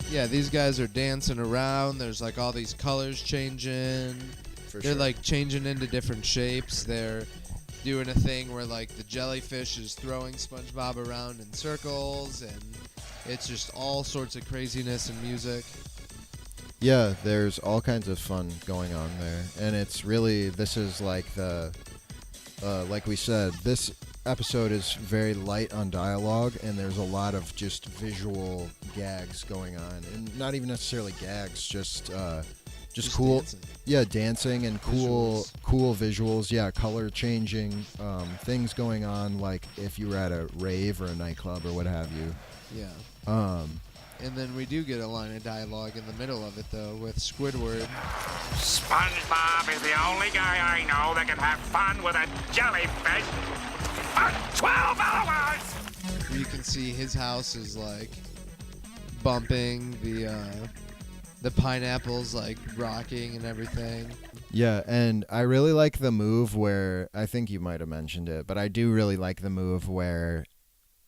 Yeah, these guys are dancing around. There's like all these colors changing. for They're sure. like changing into different shapes. They're doing a thing where like the jellyfish is throwing SpongeBob around in circles, and it's just all sorts of craziness and music. Yeah, there's all kinds of fun going on there, and it's really this is like like we said, this episode is very light on dialogue, and there's a lot of just visual gags going on, and not even necessarily gags, just cool, dancing. yeah, dancing and cool visuals, yeah, color changing, things going on, like if you were at a rave or a nightclub or what have you. Yeah. And then we do get a line of dialogue in the middle of it, though, with Squidward. SpongeBob is the only guy I know that can have fun with a jellyfish for 12 hours! You can see his house is, like, bumping, the pineapple's, like, rocking and everything. Yeah, and I really like the move where, I think you might have mentioned it, but I do really like the move where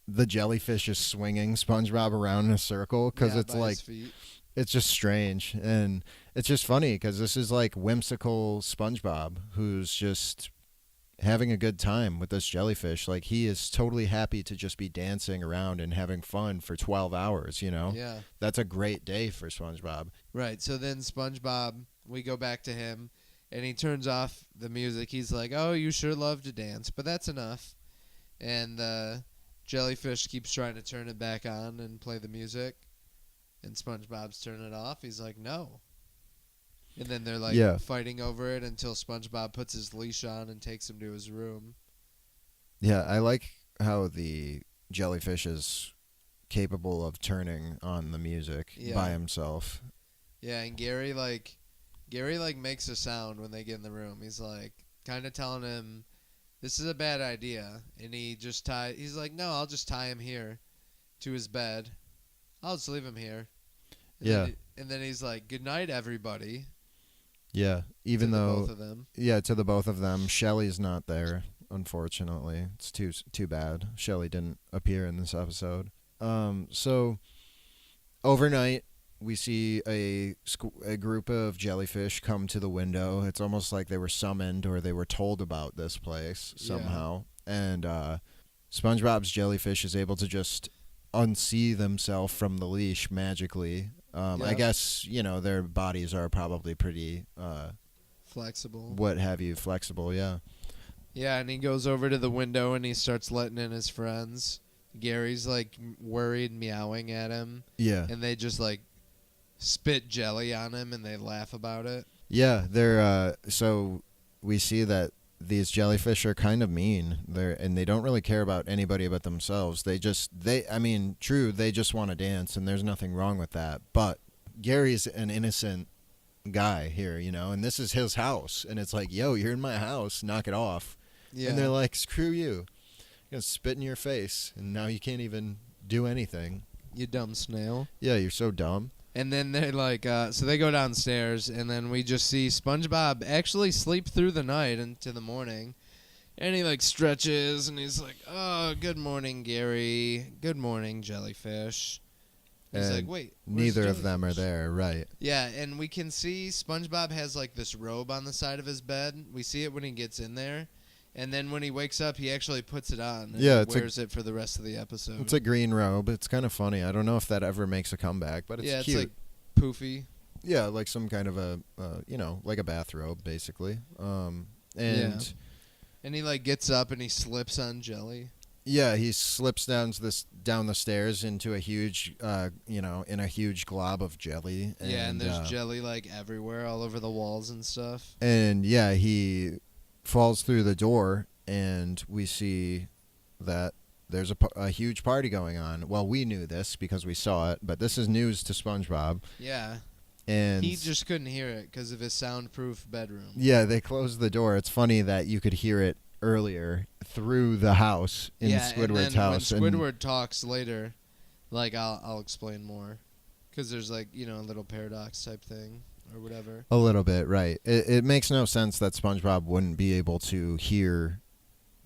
the jellyfish is swinging SpongeBob around in a circle, because it's like, it's just strange, and it's just funny because this is like whimsical SpongeBob who's just having a good time with this jellyfish. Like, he is totally happy to just be dancing around and having fun for 12 hours, you know? Yeah. That's a great day for SpongeBob. Right, so then SpongeBob, we go back to him, and he turns off the music. He's like, oh, you sure love to dance, but that's enough. And Jellyfish keeps trying to turn it back on and play the music, and SpongeBob's turning it off. He's like, no. And then they're like fighting over it until SpongeBob puts his leash on and takes him to his room. Yeah, I like how the jellyfish is capable of turning on the music by himself. Yeah, and Gary makes a sound when they get in the room. He's like kind of telling him, this is a bad idea. And he's like, no, I'll just tie him here to his bed. I'll just leave him here. And then he's like, good night, everybody. Yeah, even though both of them. Yeah, to the both of them. Shelly's not there, unfortunately. It's too bad. Shelly didn't appear in this episode. So overnight, we see a group of jellyfish come to the window. It's almost like they were summoned or they were told about this place somehow. Yeah. And SpongeBob's jellyfish is able to just unsee themselves from the leash magically. I guess, their bodies are probably pretty flexible. Flexible, yeah. Yeah, and he goes over to the window and he starts letting in his friends. Gary's like worried, meowing at him. Yeah. And they just like spit jelly on him and they laugh about it. Yeah, they're so we see that these jellyfish are kind of mean. And they don't really care about anybody but themselves. They just want to dance, and there's nothing wrong with that. But Gary's an innocent guy here, and this is his house, and it's like, yo, you're in my house, knock it off. Yeah. And they're like, screw you. I'm gonna spit in your face, and now you can't even do anything. You dumb snail. Yeah, you're so dumb. And then they're like, so they go downstairs, and then we just see SpongeBob actually sleep through the night into the morning. And he, like, stretches, and he's like, oh, good morning, Gary. Good morning, Jellyfish. He's like, wait. Neither of them are there, right. Yeah, and we can see SpongeBob has, like, this robe on the side of his bed. We see it when he gets in there. And then when he wakes up, he actually puts it on and wears it for the rest of the episode. It's a green robe. It's kind of funny. I don't know if that ever makes a comeback, but it's cute. Yeah, it's like poofy. Yeah, like some kind of a, like a bathrobe, basically. And he like gets up and he slips on jelly. Yeah, he slips down the stairs into a huge, in a huge glob of jelly. And there's jelly like everywhere, all over the walls and stuff. And he falls through the door, and we see that there's a huge party going on. Well, we knew this because we saw it, but this is news to SpongeBob. Yeah. And he just couldn't hear it because of his soundproof bedroom. Yeah, they closed the door. It's funny that you could hear it earlier through the house in Squidward's house. When Squidward talks later, like I'll explain more, because there's like a little paradox type thing. Or whatever. A little bit, right. It makes no sense that SpongeBob wouldn't be able to hear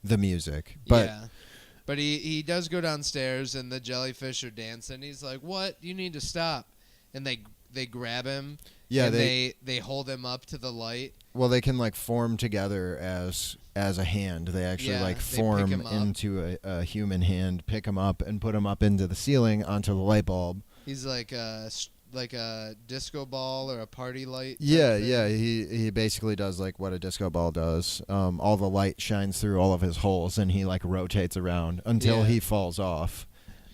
the music. But he does go downstairs, and the jellyfish are dancing. He's like, what? You need to stop. And they grab him. Yeah, and they hold him up to the light. Well, they can like form together as a hand. They actually form into a human hand, pick him up, and put him up into the ceiling onto the light bulb. He's like a disco ball or a party light. Yeah. He basically does like what a disco ball does. All the light shines through all of his holes, and he like rotates around until he falls off.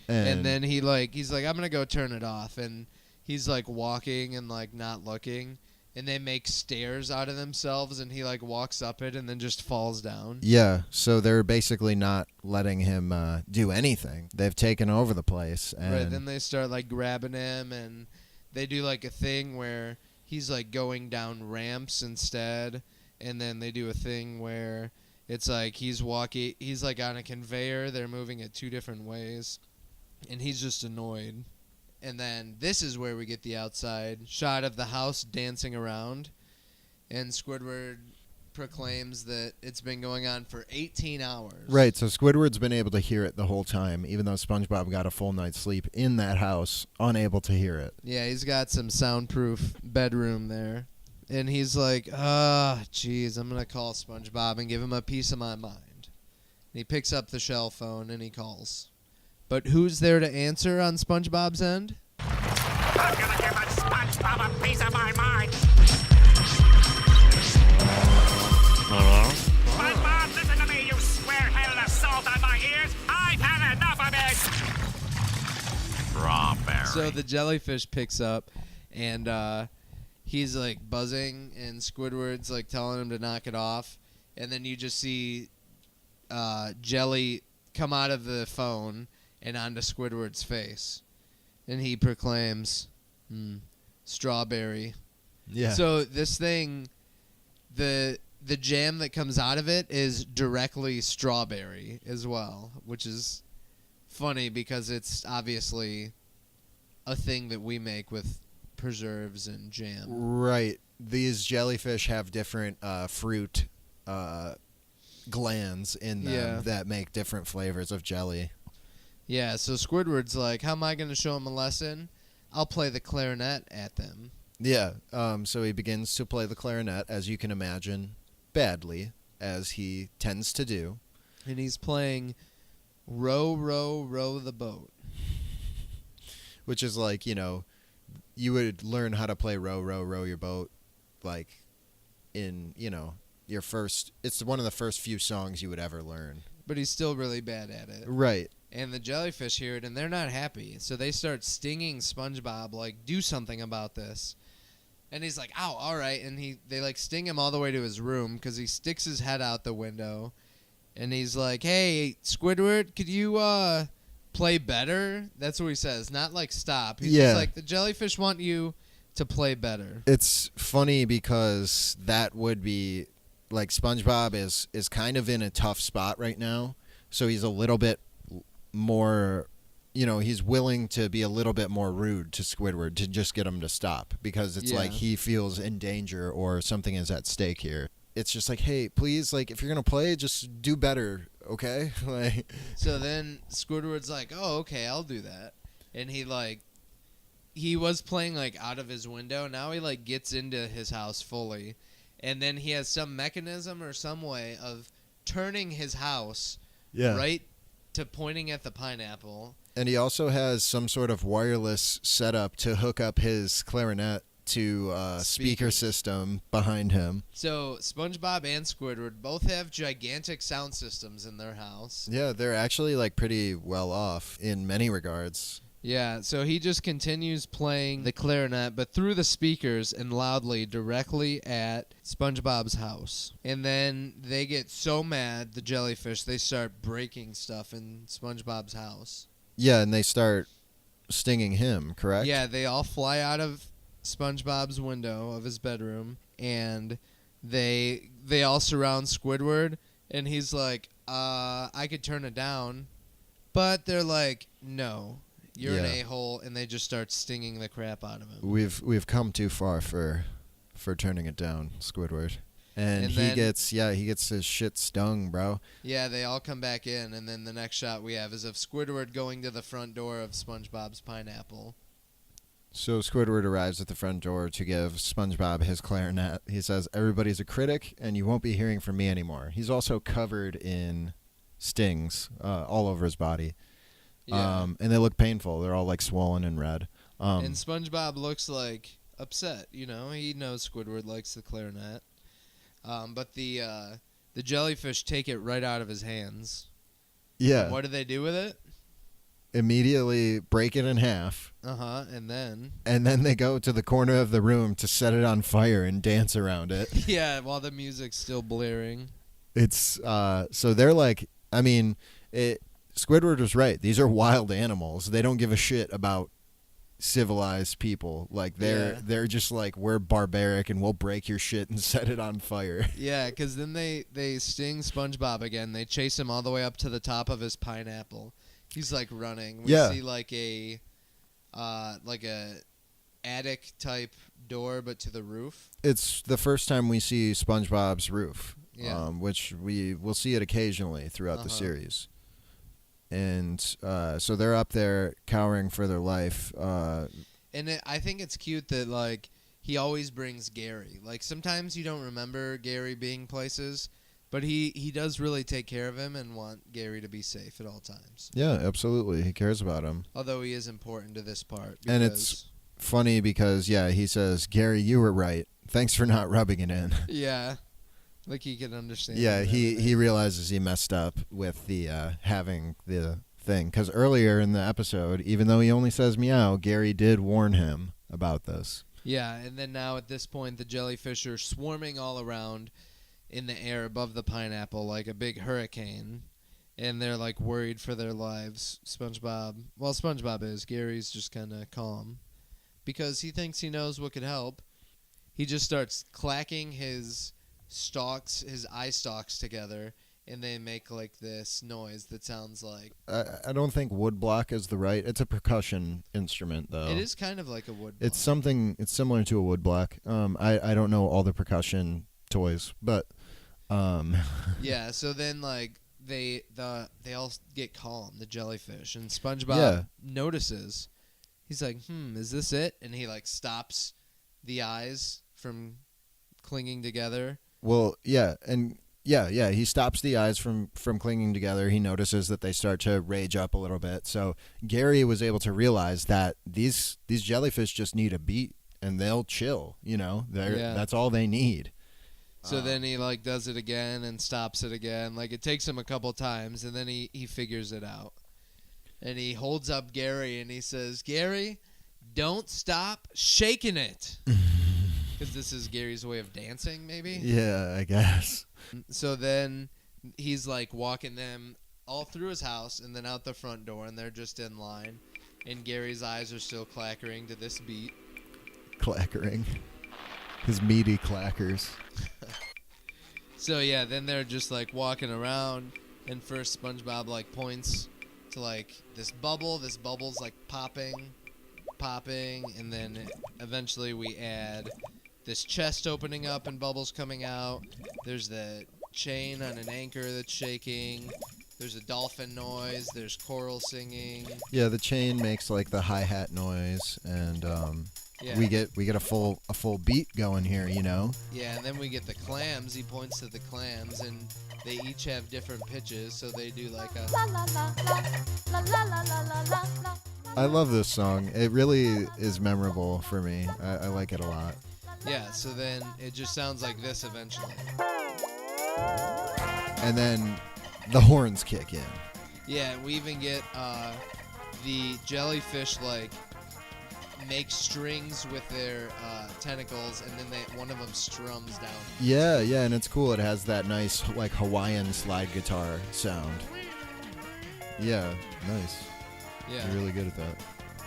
And then he's like, I'm gonna go turn it off, and he's like walking and like not looking, and they make stairs out of themselves, and he like walks up it and then just falls down. Yeah, so they're basically not letting him do anything. They've taken over the place. And Right, then they start like grabbing him, and they do like a thing where he's like going down ramps instead, and then they do a thing where it's like he's like on a conveyor, they're moving it 2 different ways, and he's just annoyed. And then this is where we get the outside shot of the house dancing around, and Squidward proclaims that it's been going on for 18 hours. Right, so Squidward's been able to hear it the whole time, even though SpongeBob got a full night's sleep in that house, unable to hear it. Yeah, he's got some soundproof bedroom there. And he's like, geez, I'm going to call SpongeBob and give him a piece of my mind. And he picks up the shell phone and he calls. But who's there to answer on SpongeBob's end? I'm gonna give that SpongeBob a piece of my mind. SpongeBob, listen to me, you square-headed assault on my ears. I've had enough of it. Strawberry. So the jellyfish picks up, and he's like buzzing, and Squidward's like telling him to knock it off. And then you just see Jelly come out of the phone and onto Squidward's face. And he proclaims, strawberry. Yeah. So this thing, the jam that comes out of it is directly strawberry as well, which is funny because it's obviously a thing that we make with preserves and jam. Right. These jellyfish have different fruit glands in them that make different flavors of jelly. Yeah, so Squidward's like, how am I going to show him a lesson? I'll play the clarinet at them. Yeah, so he begins to play the clarinet, as you can imagine, badly, as he tends to do. And he's playing Row, Row, Row the Boat. Which is like, you would learn how to play Row, Row, Row Your Boat, like, in, your first... It's one of the first few songs you would ever learn. But he's still really bad at it. Right. And the jellyfish hear it, and they're not happy. So they start stinging SpongeBob, like, do something about this. And he's like, ow, all right. And they like, sting him all the way to his room because he sticks his head out the window. And he's like, hey, Squidward, could you play better? That's what he says, not like stop. He's just like, the jellyfish want you to play better. It's funny because that would be, like, SpongeBob is kind of in a tough spot right now. So he's a little bit more, he's willing to be a little bit more rude to Squidward to just get him to stop because it's like he feels in danger or something is at stake here. It's just like, hey, please, like, if you're going to play, just do better, okay? Like. So then Squidward's like, oh, okay, I'll do that. And he was playing, like, out of his window. Now he, like, gets into his house fully. And then he has some mechanism or some way of turning his house right to pointing at the pineapple. And he also has some sort of wireless setup to hook up his clarinet to a speaker system behind him. So SpongeBob and Squidward both have gigantic sound systems in their house. Yeah, they're actually, like, pretty well off in many regards. Yeah, so he just continues playing the clarinet, but through the speakers and loudly directly at SpongeBob's house. And then they get so mad, the jellyfish, they start breaking stuff in SpongeBob's house. Yeah, and they start stinging him, correct? Yeah, they all fly out of SpongeBob's window of his bedroom, and they all surround Squidward, and he's like, I could turn it down. But they're like, no. You're an a-hole, and they just start stinging the crap out of him. We've come too far for turning it down, Squidward. And he gets his shit stung, bro. Yeah, they all come back in, and then the next shot we have is of Squidward going to the front door of SpongeBob's pineapple. So Squidward arrives at the front door to give SpongeBob his clarinet. He says, everybody's a critic, and you won't be hearing from me anymore. He's also covered in stings all over his body. Yeah. And they look painful. They're all, like, swollen and red. And SpongeBob looks, like, upset, He knows Squidward likes the clarinet. But the jellyfish take it right out of his hands. Yeah. And what do they do with it? immediately break it in half. And then they go to the corner of the room to set it on fire and dance around it. yeah, while the music's still blaring. It's so they're like, I mean, Squidward was right. These are wild animals. They don't give a shit about civilized people. Like they're just like, we're barbaric and we'll break your shit and set it on fire. Yeah, because then they sting SpongeBob again. They chase him all the way up to the top of his pineapple. He's like running. We see like a attic type door, but to the roof. It's the first time we see SpongeBob's roof, which we will see it occasionally throughout the series. And so they're up there cowering for their life. And I think it's cute that like he always brings Gary. Like sometimes you don't remember Gary being places, but he does really take care of him and want Gary to be safe at all times. Yeah, absolutely. He cares about him. Although he is important to this part. And it's funny because, he says, Gary, you were right. Thanks for not rubbing it in. Yeah. Like he can understand. Yeah, he realizes he messed up with the having the thing. Because earlier in the episode, even though he only says meow, Gary did warn him about this. Yeah, and then now at this point, the jellyfish are swarming all around in the air above the pineapple like a big hurricane. And they're like worried for their lives. SpongeBob is. Gary's just kind of calm. Because he thinks he knows what could help. He just starts clacking his eye stalks together, and they make like this noise that sounds like I don't think woodblock is the right. It's a percussion instrument though. it is kind of like a woodblock. It's similar to a woodblock. I don't know all the percussion toys, but yeah, so then like they all get calm, the jellyfish, and SpongeBob notices. He's like, is this it? And he like stops the eyes from clinging together. Well, he stops the eyes from clinging together. He notices that they start to rage up a little bit. So Gary was able to realize that these jellyfish just need a beat and they'll chill, That's all they need. So then he like does it again and stops it again. Like it takes him a couple times and then he figures it out. And he holds up Gary and he says, "Gary, don't stop shaking it." Because this is Gary's way of dancing, maybe? Yeah, I guess. So then he's like walking them all through his house and then out the front door, and they're just in line. And Gary's eyes are still clackering to this beat. Clackering. His meaty clackers. So yeah, then they're just like walking around, and first SpongeBob like points to like this bubble. This bubble's like popping, and then eventually we add this chest opening up and bubbles coming out. There's the chain on an anchor that's shaking. There's a dolphin noise. There's coral singing. Yeah, the chain makes like the hi-hat noise, and we get a full beat going here, Yeah, and then we get the clams. He points to the clams, and they each have different pitches, so they do like a la la la la la la la la la la. I love this song. It really is memorable for me. I like it a lot. Yeah, so then it just sounds like this eventually. And then the horns kick in. Yeah, and we even get the jellyfish like make strings with their tentacles, and then one of them strums down. Yeah, and it's cool. It has that nice like Hawaiian slide guitar sound. Yeah, nice. Yeah. You're really good at that.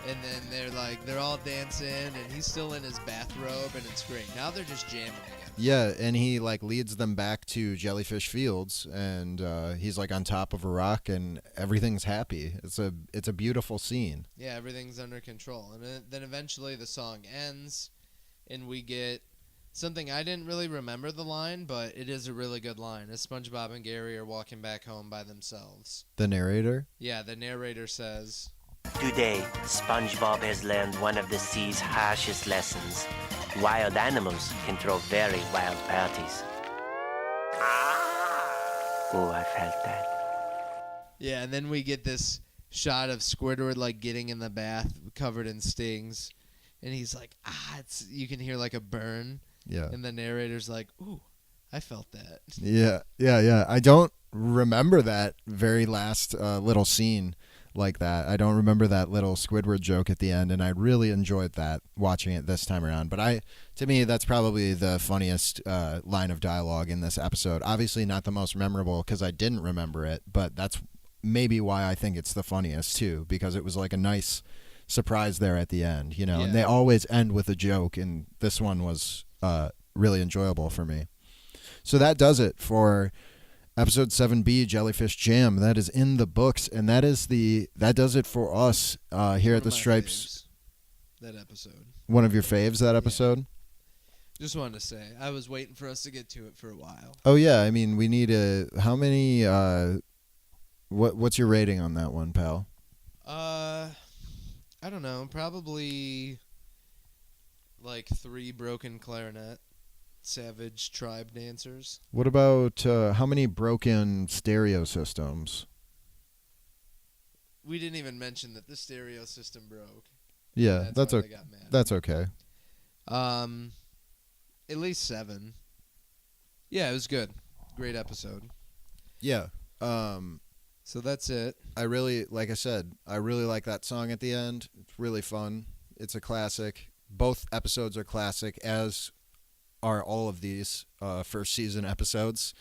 And then they're all dancing, and he's still in his bathrobe, and it's great. Now they're just jamming together. Yeah, and he like leads them back to Jellyfish Fields, and he's like on top of a rock, and everything's happy. It's a beautiful scene. Yeah, everything's under control, and then eventually the song ends, and we get something I didn't really remember the line, but it is a really good line. As SpongeBob and Gary are walking back home by themselves. The narrator? Yeah, the narrator says, Today, SpongeBob has learned one of the sea's harshest lessons. Wild animals can throw very wild parties. Oh, I felt that. Yeah, and then we get this shot of Squidward like getting in the bath covered in stings, and he's like, you can hear like a burn. Yeah. And the narrator's like, ooh, I felt that. Yeah. I don't remember that very last little scene. like that. I don't remember that little Squidward joke at the end, and I really enjoyed that watching it this time around. But to me, that's probably the funniest line of dialogue in this episode. Obviously not the most memorable because I didn't remember it, but that's maybe why I think it's the funniest too, because it was like a nice surprise there at the end, you know. Yeah. And they always end with a joke, and this one was really enjoyable for me. So that does it for episode 7B, Jellyfish Jam. That is in the books, and that does it for us here at the Stripes. That episode. One of your faves, that episode? Just wanted to say, I was waiting for us to get to it for a while. Oh yeah, I mean, we need how many what's your rating on that one, pal? I don't know, probably like 3 broken clarinet savage tribe dancers. What about how many broken stereo systems? We didn't even mention that the stereo system broke. Yeah, that's why okay. they got mad. That's okay. At least 7. Yeah, it was good. Great episode. Yeah. So that's it. Like I said, I really like that song at the end. It's really fun. It's a classic. Both episodes are classic, as are all of these first season episodes.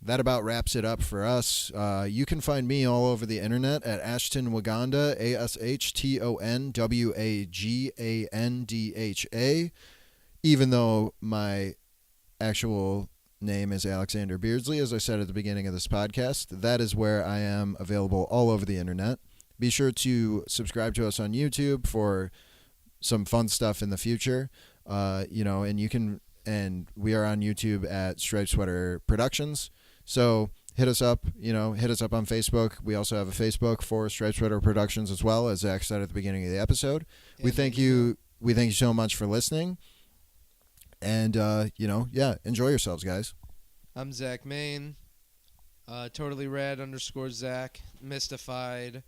That about wraps it up for us. You can find me all over the internet at Ashton Waganda, ASHTON even though my actual name is Alexander Beardsley, as I said at the beginning of this podcast. That is where I am available all over the internet. Be sure to subscribe to us on YouTube for some fun stuff in the future. And we are on YouTube at Stripe Sweater Productions. So hit us up, hit us up on Facebook. We also have a Facebook for Stripe Sweater Productions as well, as Zach said at the beginning of the episode. We thank you so much for listening. And, enjoy yourselves, guys. I'm Zach Main. Totally rad _ Zach. Mystified.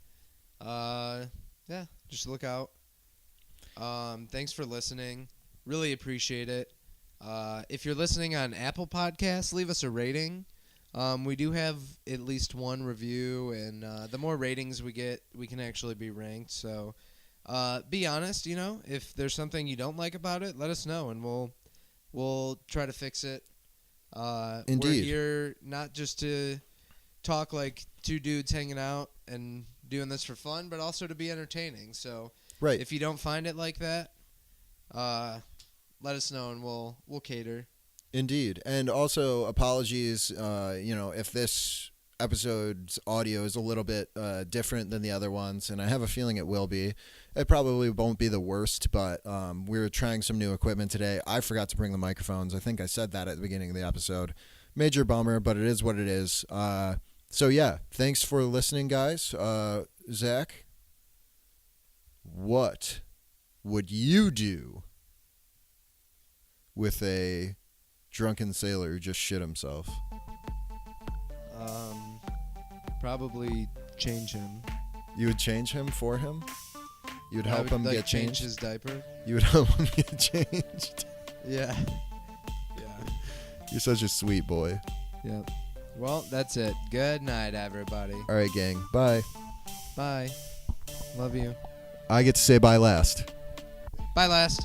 Just look out. Thanks for listening. Really appreciate it. If you're listening on Apple Podcasts, leave us a rating. We do have at least 1 review, and the more ratings we get, we can actually be ranked. So be honest, if there's something you don't like about it, let us know, and we'll try to fix it. Indeed. We're here not just to talk like 2 dudes hanging out and doing this for fun, but also to be entertaining. So right. If you don't find it like that, let us know, and we'll cater. Indeed. And also apologies, if this episode's audio is a little bit different than the other ones, and I have a feeling it will be. It probably won't be the worst, but we were trying some new equipment today. I forgot to bring the microphones. I think I said that at the beginning of the episode. Major bummer, but it is what it is. So yeah, thanks for listening, guys. Zach, what would you do with a drunken sailor who just shit himself? Probably change him. You would change him for him? You would help him get change changed? his diaper. You would help him get changed? Yeah. You're such a sweet boy. Yep. Well, that's it. Good night, everybody. All right, gang. Bye. Bye. Love you. I get to say bye last. Bye, last.